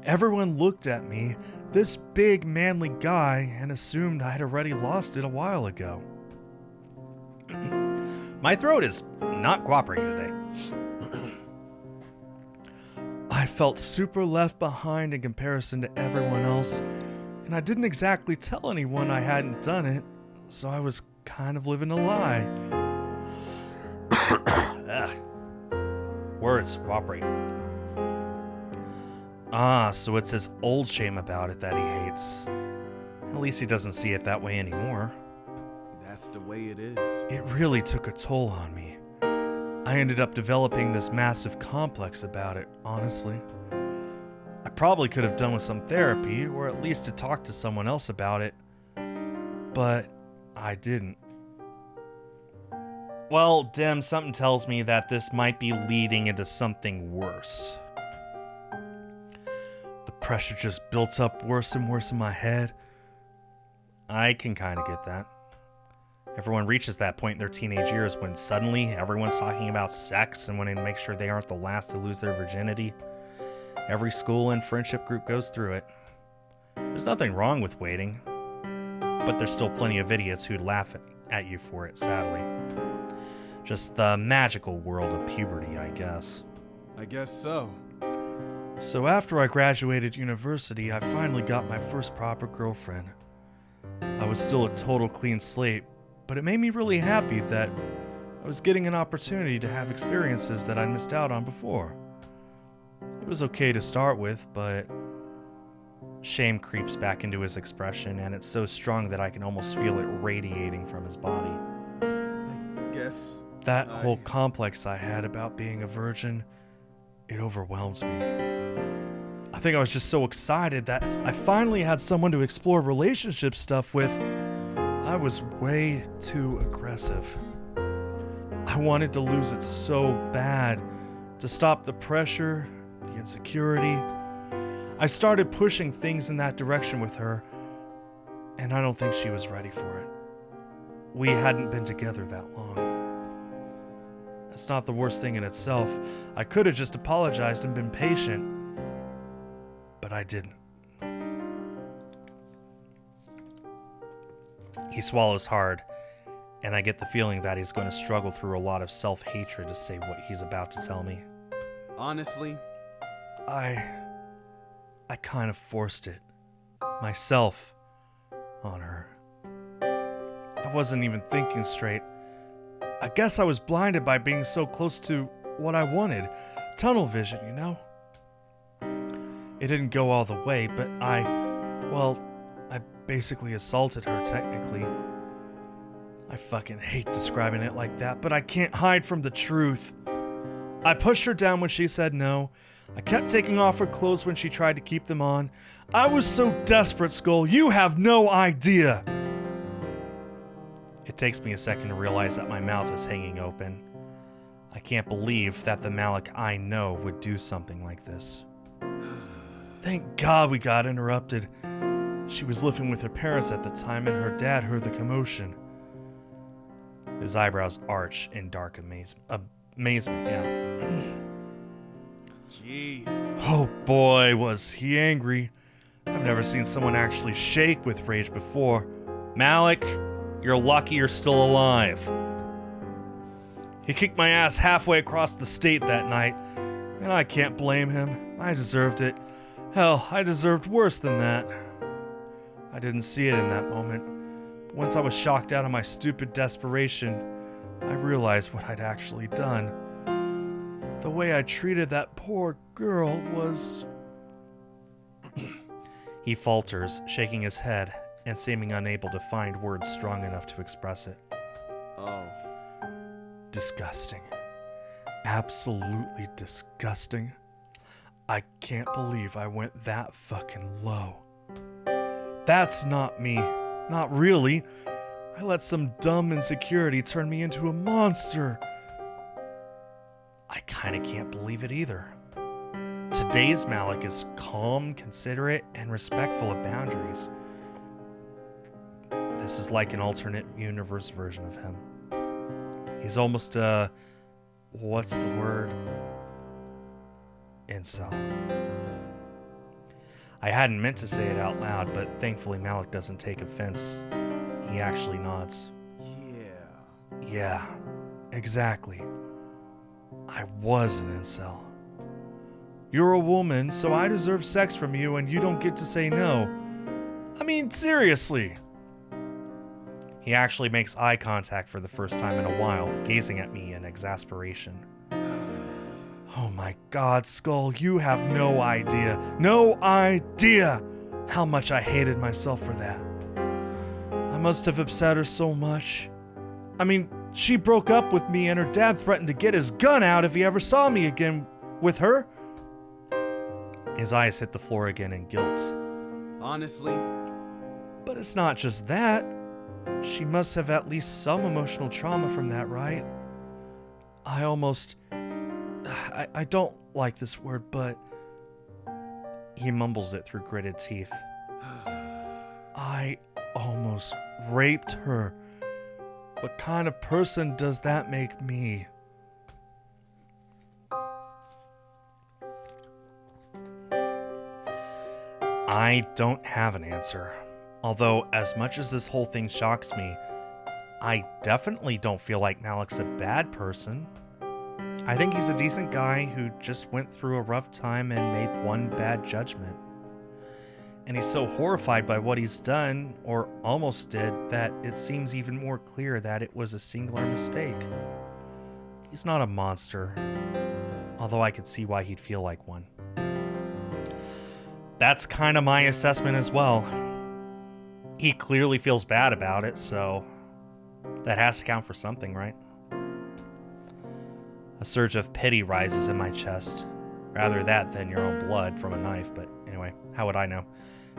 Speaker 1: Everyone looked at me, this big manly guy, and assumed I'd already lost it a while ago. My throat is not cooperating today. I felt super left behind in comparison to everyone else, and I didn't exactly tell anyone I hadn't done it, so I was kind of living a lie. Words cooperate. Ah, so it's his old shame about it that he hates. At least he doesn't see it that way anymore.
Speaker 2: That's the way it is.
Speaker 1: It really took a toll on me. I ended up developing this massive complex about it, honestly. I probably could have done with some therapy, or at least to talk to someone else about it, but I didn't. Well, Dim, something tells me that this might be leading into something worse. The pressure just built up worse and worse in my head. I can kind of get that. Everyone reaches that point in their teenage years when suddenly everyone's talking about sex and wanting to make sure they aren't the last to lose their virginity. Every school and friendship group goes through it. There's nothing wrong with waiting, but there's still plenty of idiots who'd laugh at you for it, sadly. Just the magical world of puberty, I guess.
Speaker 2: I guess so.
Speaker 1: So after I graduated university, I finally got my first proper girlfriend. I was still a total clean slate, but it made me really happy that I was getting an opportunity to have experiences that I'd missed out on before. It was okay to start with, but shame creeps back into his expression, and it's so strong that I can almost feel it radiating from his body.
Speaker 2: I guess.
Speaker 1: That whole complex I had about being a virgin, it overwhelms me. I think I was just so excited that I finally had someone to explore relationship stuff with. I was way too aggressive. I wanted to lose it so bad, to stop the pressure, the insecurity. I started pushing things in that direction with her, and I don't think she was ready for it. We hadn't been together that long. It's not the worst thing in itself. I could have just apologized and been patient, but I didn't. He swallows hard, and I get the feeling that he's going to struggle through a lot of self-hatred to say what he's about to tell me.
Speaker 2: Honestly,
Speaker 1: I kind of forced it, myself, on her. I wasn't even thinking straight. I guess I was blinded by being so close to what I wanted. Tunnel vision, you know? It didn't go all the way, but I basically assaulted her, technically. I fucking hate describing it like that, but I can't hide from the truth. I pushed her down when she said no. I kept taking off her clothes when she tried to keep them on. I was so desperate, Skull, you have no idea. It takes me a second to realize that my mouth is hanging open. I can't believe that the Malik I know would do something like this. Thank God we got interrupted. She was living with her parents at the time, and her dad heard the commotion. His eyebrows arch in dark amazement, yeah.
Speaker 2: jeez.
Speaker 1: Oh boy, was he angry. I've never seen someone actually shake with rage before. Malik, you're lucky you're still alive. He kicked my ass halfway across the state that night, and I can't blame him. I deserved it. Hell, I deserved worse than that. I didn't see it in that moment. But once I was shocked out of my stupid desperation, I realized what I'd actually done. The way I treated that poor girl was... He falters, shaking his head and seeming unable to find words strong enough to express it.
Speaker 2: Oh.
Speaker 1: Disgusting. Absolutely disgusting. I can't believe I went that fucking low. That's not me. Not really. I let some dumb insecurity turn me into a monster. I kinda can't believe it either. Today's Malik is calm, considerate, and respectful of boundaries. This is like an alternate universe version of him. He's almost a... what's the word? Incel. I hadn't meant to say it out loud, but thankfully Malik doesn't take offense. He actually nods. Yeah, exactly. I was an incel. You're a woman, so I deserve sex from you, and you don't get to say no. I mean, seriously. He actually makes eye contact for the first time in a while, gazing at me in exasperation. Oh my God, Skull, you have no idea how much I hated myself for that. I must have upset her so much. I mean, she broke up with me and her dad threatened to get his gun out if he ever saw me again with her. His eyes hit the floor again in guilt.
Speaker 2: Honestly,
Speaker 1: But it's not just that. She must have at least some emotional trauma from that, right? I don't like this word, but he mumbles it through gritted teeth. I almost raped her. What kind of person does that make me? I don't have an answer. Although, as much as this whole thing shocks me, I definitely don't feel like Malik's a bad person. I think he's a decent guy who just went through a rough time and made one bad judgment. And he's so horrified by what he's done, or almost did, that it seems even more clear that it was a singular mistake. He's not a monster, although I could see why he'd feel like one. That's kind of my assessment as well. He clearly feels bad about it, so that has to count for something, right? A surge of pity rises in my chest. Rather that than your own blood from a knife, but anyway, how would I know?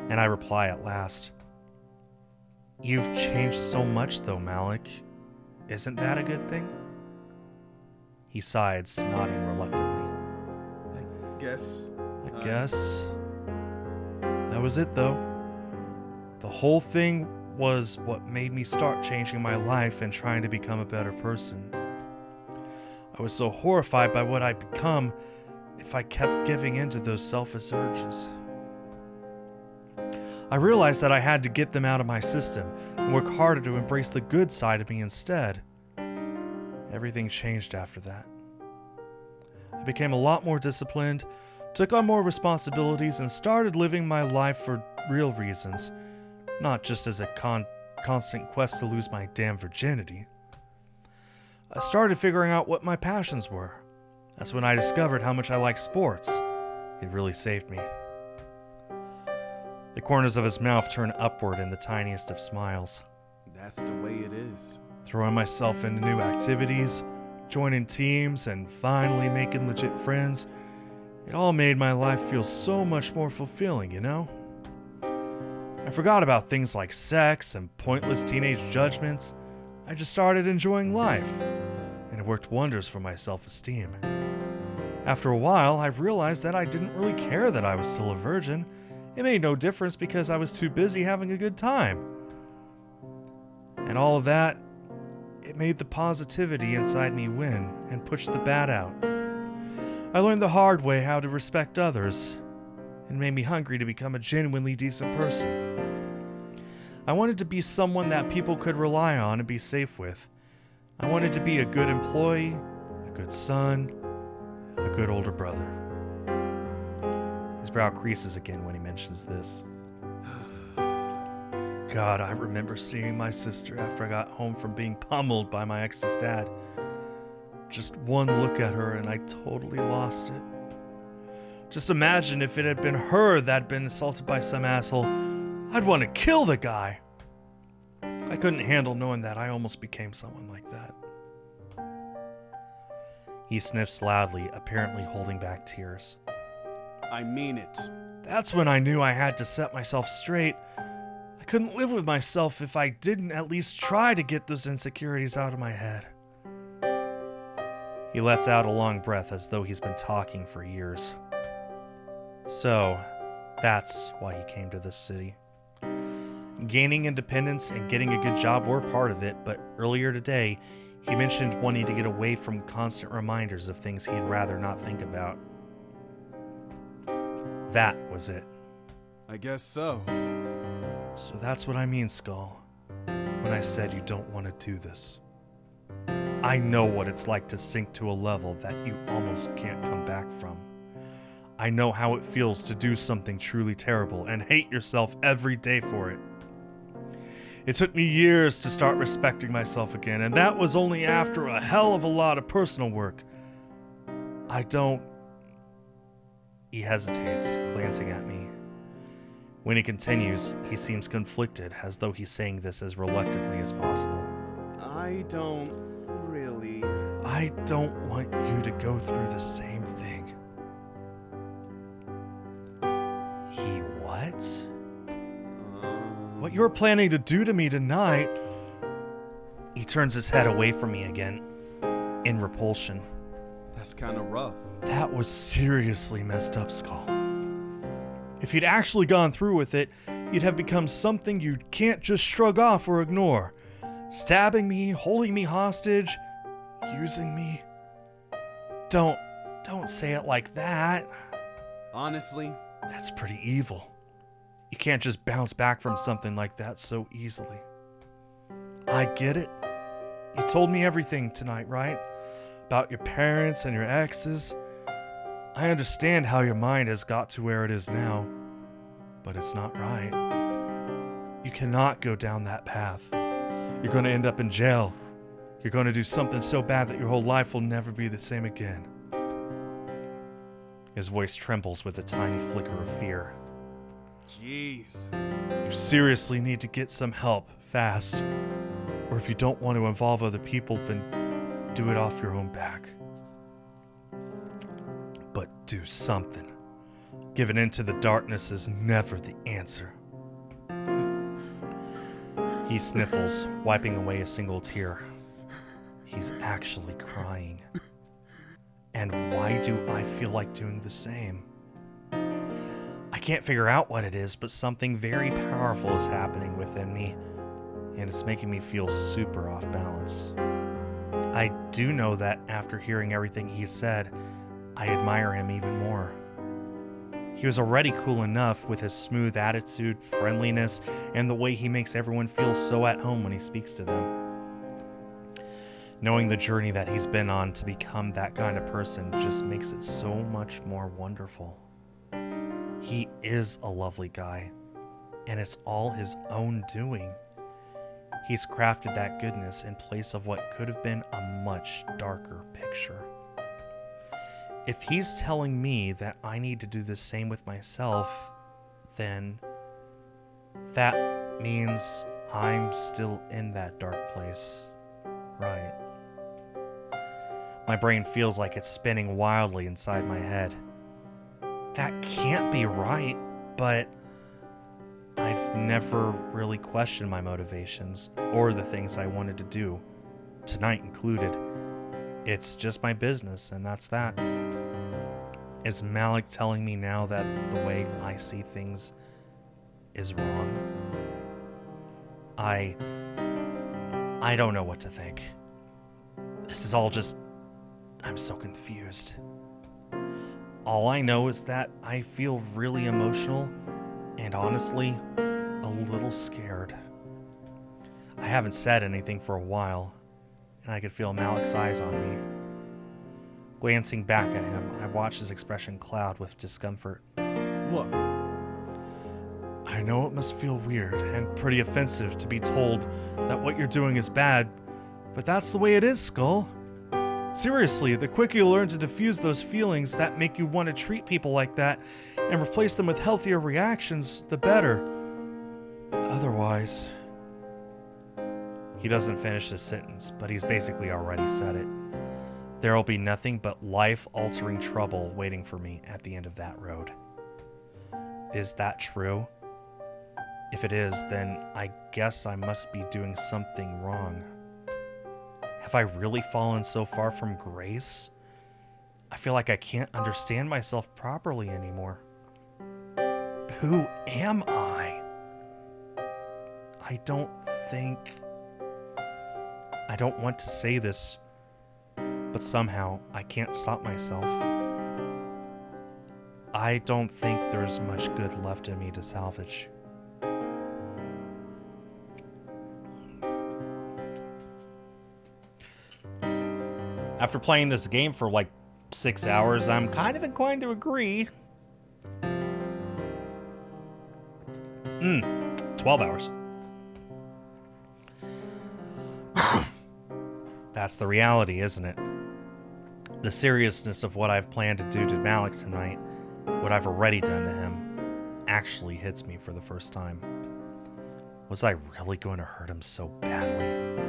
Speaker 1: And I reply at last. You've changed so much though, Malik. Isn't that a good thing? He sighs, nodding reluctantly.
Speaker 2: I guess.
Speaker 1: I guess. That was it though. The whole thing was what made me start changing my life and trying to become a better person. I was so horrified by what I'd become if I kept giving in to those selfish urges. I realized that I had to get them out of my system and work harder to embrace the good side of me instead. Everything changed after that. I became a lot more disciplined, took on more responsibilities, and started living my life for real reasons, not just as a constant quest to lose my damn virginity. I started figuring out what my passions were. That's when I discovered how much I liked sports. It really saved me. The corners of his mouth turned upward in the tiniest of smiles.
Speaker 2: That's the way it is.
Speaker 1: Throwing myself into new activities, joining teams, and finally making legit friends, it all made my life feel so much more fulfilling, you know? I forgot about things like sex and pointless teenage judgments. I just started enjoying life, and it worked wonders for my self-esteem. After a while, I realized that I didn't really care that I was still a virgin. It made no difference because I was too busy having a good time. And all of that, it made the positivity inside me win and push the bad out. I learned the hard way how to respect others, and made me hungry to become a genuinely decent person. I wanted to be someone that people could rely on and be safe with. I wanted to be a good employee, a good son, a good older brother. His brow creases again when he mentions this. God, I remember seeing my sister after I got home from being pummeled by my ex's dad. Just one look at her and I totally lost it. Just imagine if it had been her that had been assaulted by some asshole. I'd want to kill the guy. I couldn't handle knowing that I almost became someone like that. He sniffs loudly, apparently holding back tears.
Speaker 2: I mean it.
Speaker 1: That's when I knew I had to set myself straight. I couldn't live with myself if I didn't at least try to get those insecurities out of my head. He lets out a long breath as though he's been talking for years. So, that's why he came to this city. Gaining independence and getting a good job were part of it, but earlier today, he mentioned wanting to get away from constant reminders of things he'd rather not think about. That was it.
Speaker 2: I guess so.
Speaker 1: So that's what I mean, Skull, when I said you don't want to do this. I know what it's like to sink to a level that you almost can't come back from. I know how it feels to do something truly terrible and hate yourself every day for it. It took me years to start respecting myself again, and that was only after a hell of a lot of personal work. I don't... He hesitates, glancing at me. When he continues, he seems conflicted, as though he's saying this as reluctantly as possible.
Speaker 2: I don't really...
Speaker 1: I don't want you to go through the same thing. He what? What you're planning to do to me tonight? He turns his head away from me again, in repulsion.
Speaker 2: That's kind of rough.
Speaker 1: That was seriously messed up, Skull. If you'd actually gone through with it, you'd have become something you can't just shrug off or ignore. Stabbing me, holding me hostage, using me. Don't say it like that.
Speaker 2: Honestly,
Speaker 1: That's pretty evil. You can't just bounce back from something like that so easily. I get it. You told me everything tonight, right? About your parents and your exes. I understand how your mind has got to where it is now, but it's not right. You cannot go down that path. You're going to end up in jail. You're going to do something so bad that your whole life will never be the same again. His voice trembles with a tiny flicker of fear.
Speaker 2: jeez.
Speaker 1: You seriously need to get some help, fast. Or if you don't want to involve other people, then do it off your own back. But do something. Giving in to the darkness is never the answer. He sniffles, wiping away a single tear. He's actually crying. And why do I feel like doing the same? I can't figure out what it is, but something very powerful is happening within me, and it's making me feel super off balance. I do know that after hearing everything he said, I admire him even more. He was already cool enough with his smooth attitude, friendliness, and the way he makes everyone feel so at home when he speaks to them. Knowing the journey that he's been on to become that kind of person just makes it so much more wonderful. He is a lovely guy, and it's all his own doing. He's crafted that goodness in place of what could have been a much darker picture. If he's telling me that I need to do the same with myself, then that means I'm still in that dark place, right? My brain feels like it's spinning wildly inside my head. That can't be right, but I've never really questioned my motivations or the things I wanted to do, tonight included. It's just my business, and that's that. Is Malik telling me now that the way I see things is wrong? I don't know what to think. This is all just... I'm so confused. All I know is that I feel really emotional and honestly, a little scared. I haven't said anything for a while, and I could feel Malik's eyes on me. Glancing back at him, I watch his expression cloud with discomfort.
Speaker 2: Look,
Speaker 1: I know it must feel weird and pretty offensive to be told that what you're doing is bad, but that's the way it is, Skull. Seriously, the quicker you learn to diffuse those feelings that make you want to treat people like that and replace them with healthier reactions, the better. Otherwise... He doesn't finish his sentence, but he's basically already said it. There'll be nothing but life-altering trouble waiting for me at the end of that road. Is that true? If it is, then I guess I must be doing something wrong. Have I really fallen so far from grace? I feel like I can't understand myself properly anymore. Who am I? I don't want to say this, but somehow I can't stop myself. I don't think there's much good left in me to salvage. After playing this game for like 6 hours, I'm kind of inclined to agree. 12 hours. That's the reality, isn't it? The seriousness of what I've planned to do to Malik tonight, what I've already done to him, actually hits me for the first time. Was I really going to hurt him so badly?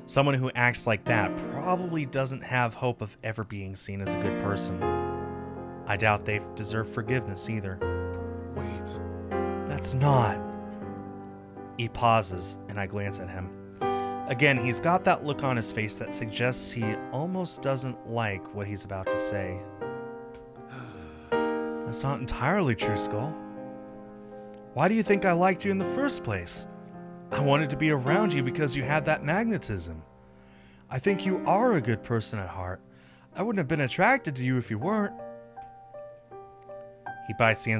Speaker 1: Someone who acts like that probably doesn't have hope of ever being seen as a good person. I doubt they deserve forgiveness either.
Speaker 2: Wait.
Speaker 1: That's not. He pauses, and I glance at him. Again, he's got that look on his face that suggests he almost doesn't like what he's about to say. That's not entirely true, Skull. Why do you think I liked you in the first place? I wanted to be around you because you had that magnetism. I think you are a good person at heart. I wouldn't have been attracted to you if you weren't. He bites the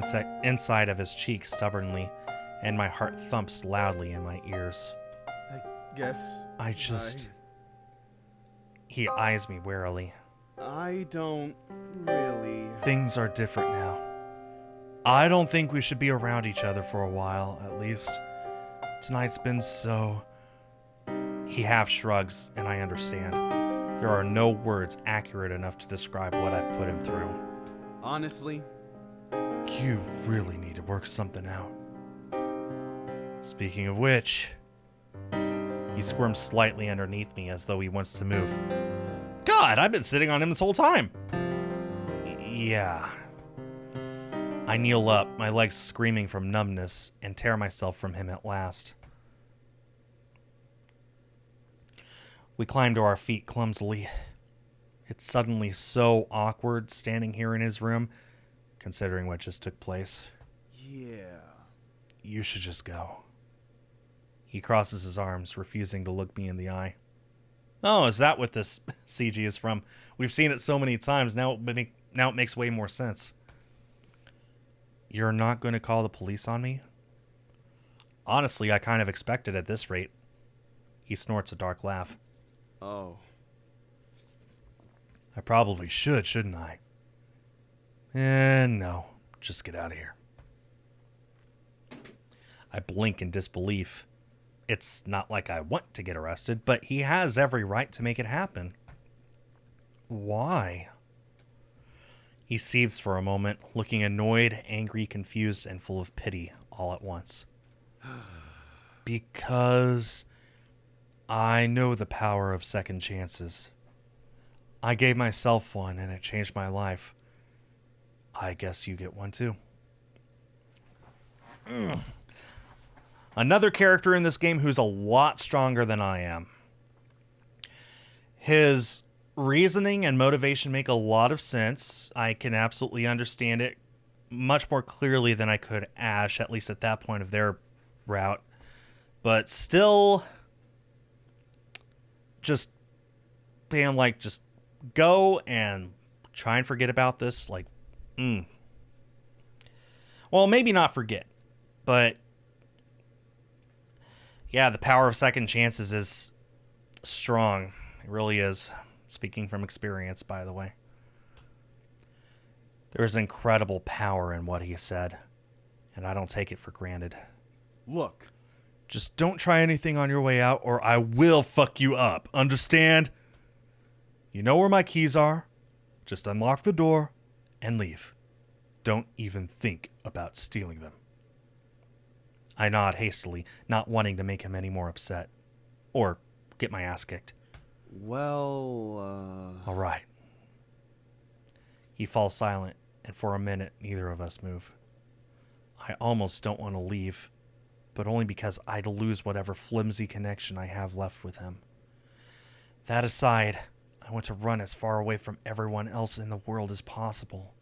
Speaker 1: inside of his cheek stubbornly, and my heart thumps loudly in my ears.
Speaker 2: I guess.
Speaker 1: He eyes me warily.
Speaker 2: I don't really.
Speaker 1: Things are different now. I don't think we should be around each other for a while, at least. Tonight's been so... He half shrugs, and I understand. There are no words accurate enough to describe what I've put him through.
Speaker 2: Honestly,
Speaker 1: You really need to work something out. Speaking of which, he squirms slightly underneath me as though he wants to move. God, I've been sitting on him this whole time. Yeah. I kneel up, my legs screaming from numbness, and tear myself from him at last. We climb to our feet clumsily. It's suddenly so awkward standing here in his room, considering what just took place.
Speaker 2: yeah.
Speaker 1: You should just go. He crosses his arms, refusing to look me in the eye. Oh, is that what this CG is from? We've seen it so many times, now it makes way more sense. You're not going to call the police on me? Honestly, I kind of expected at this rate. He snorts a dark laugh.
Speaker 2: Oh.
Speaker 1: I probably should, shouldn't I? No. Just get out of here. I blink in disbelief. It's not like I want to get arrested, but he has every right to make it happen. Why? He seethes for a moment, looking annoyed, angry, confused, and full of pity all at once. Because I know the power of second chances. I gave myself one, and it changed my life. I guess you get one too. Another character in this game who's a lot stronger than I am. His reasoning and motivation make a lot of sense. I can absolutely understand it much more clearly than I could Ash, at least at that point of their route. But still, just being like, just go and try and forget about this. Like, Well, maybe not forget, but yeah, the power of second chances is strong. It really is. Speaking from experience, by the way. There's incredible power in what he said, and I don't take it for granted.
Speaker 2: Look.
Speaker 1: Just don't try anything on your way out, or I will fuck you up. Understand? You know where my keys are. Just unlock the door and leave. Don't even think about stealing them. I nod hastily, not wanting to make him any more upset. Or get my ass kicked.
Speaker 2: Well,
Speaker 1: All right. He falls silent, and for a minute, neither of us move. I almost don't want to leave, but only because I'd lose whatever flimsy connection I have left with him. That aside, I want to run as far away from everyone else in the world as possible.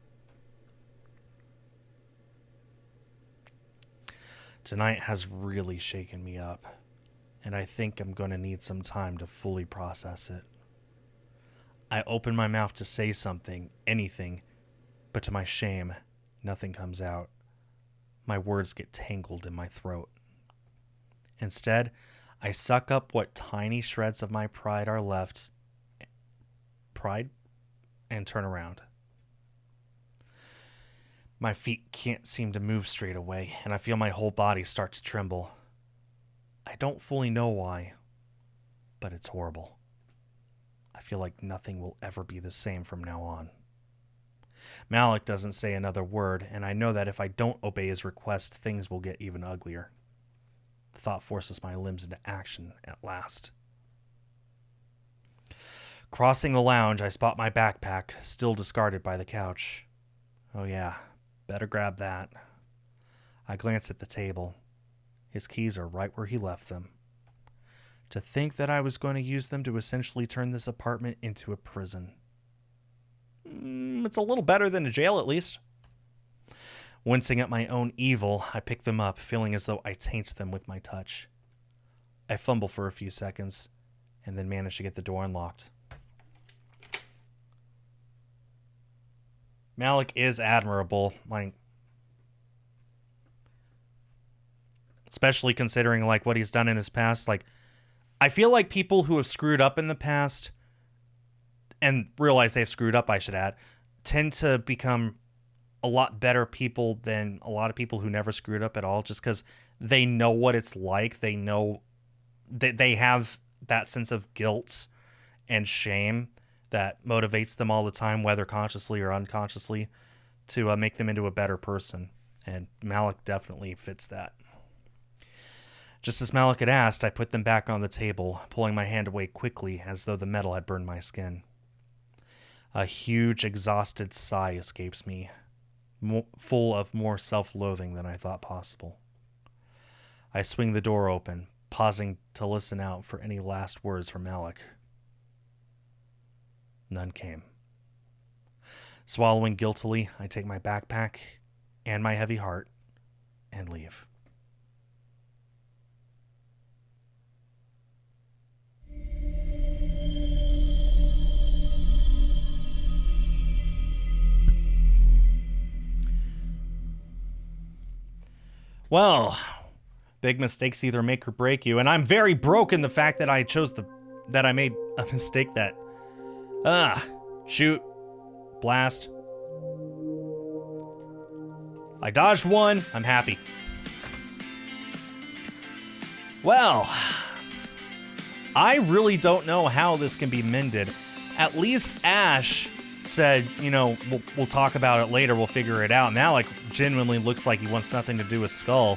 Speaker 1: Tonight has really shaken me up, and I think I'm going to need some time to fully process it. I open my mouth to say something, anything, but to my shame, nothing comes out. My words get tangled in my throat. Instead, I suck up what tiny shreds of my pride are left, and turn around. My feet can't seem to move straight away, and I feel my whole body start to tremble. I don't fully know why, but it's horrible. I feel like nothing will ever be the same from now on. Malik doesn't say another word, and I know that if I don't obey his request, things will get even uglier. The thought forces my limbs into action at last. Crossing the lounge, I spot my backpack, still discarded by the couch. Oh yeah, better grab that. I glance at the table. His keys are right where he left them. To think that I was going to use them to essentially turn this apartment into a prison. It's a little better than a jail, at least. Wincing at my own evil, I pick them up, feeling as though I taint them with my touch. I fumble for a few seconds, and then manage to get the door unlocked. Malik is admirable, especially considering what he's done in his past. I feel like people who have screwed up in the past and realize they've screwed up, I should add, tend to become a lot better people than a lot of people who never screwed up at all, just because they know what it's like. They know that they have that sense of guilt and shame that motivates them all the time, whether consciously or unconsciously, to make them into a better person. And Malik definitely fits that. Just as Malik had asked, I put them back on the table, pulling my hand away quickly as though the metal had burned my skin. A huge, exhausted sigh escapes me, full of more self-loathing than I thought possible. I swing the door open, pausing to listen out for any last words from Malik. None came. Swallowing guiltily, I take my backpack and my heavy heart and leave. Well, big mistakes either make or break you, and I'm very broke in the fact that I made a mistake that shoot, blast. I dodged one. I'm happy. Well, I really don't know how this can be mended. At least Ash said, we'll talk about it later. We'll figure it out. Malik genuinely looks like he wants nothing to do with Skull.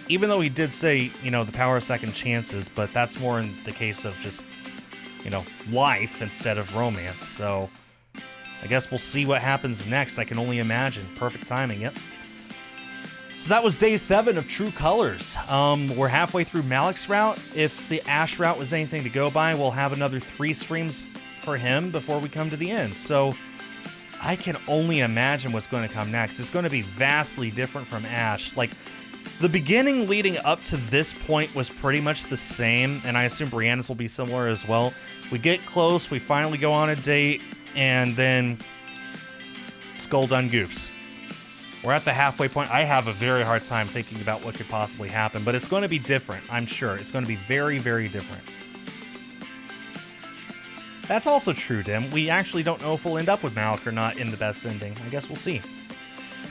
Speaker 1: Even though he did say, the power of second chances, but that's more in the case of just, life instead of romance. So I guess we'll see what happens next. I can only imagine. Perfect timing, yep. So that was day 7 of True Colors. We're halfway through Malik's route. If the Ash route was anything to go by, we'll have another 3 streams for him before we come to the end. So I can only imagine what's going to come next. It's going to be vastly different from Ash. The beginning leading up to this point was pretty much the same, and I assume Brianna's will be similar as well. We get close, we finally go on a date, and then Skull done goofs. We're at the halfway point. I have a very hard time thinking about what could possibly happen, but it's going to be different, I'm sure. It's going to be very, very different. That's also true, Dim. We actually don't know if we'll end up with Malik or not in the best ending. I guess we'll see.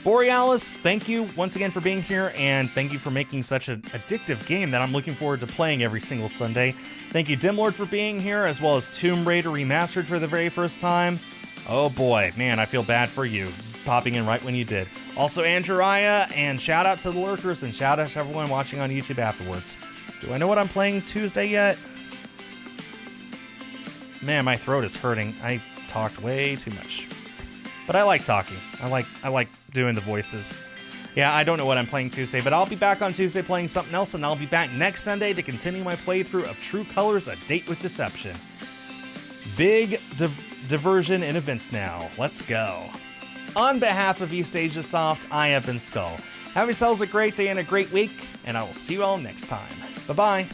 Speaker 1: Borealis, thank you once again for being here, and thank you for making such an addictive game that I'm looking forward to playing every single Sunday. Thank you, Dimlord, for being here, as well as Tomb Raider Remastered for the very first time. Oh boy, man, I feel bad for you, popping in right when you did. Also, Andrewia, and shout out to the lurkers, and shout out to everyone watching on YouTube afterwards. Do I know what I'm playing Tuesday yet? Man, my throat is hurting. I talked way too much. But I like talking. I like doing the voices. Yeah, I don't know what I'm playing Tuesday, but I'll be back on Tuesday playing something else, and I'll be back next Sunday to continue my playthrough of True Colors: A Date with Deception. Big diversion in events now. Let's go. On behalf of East Asia Soft, I have been Skull. Have yourselves a great day and a great week, and I will see you all next time. Bye-bye.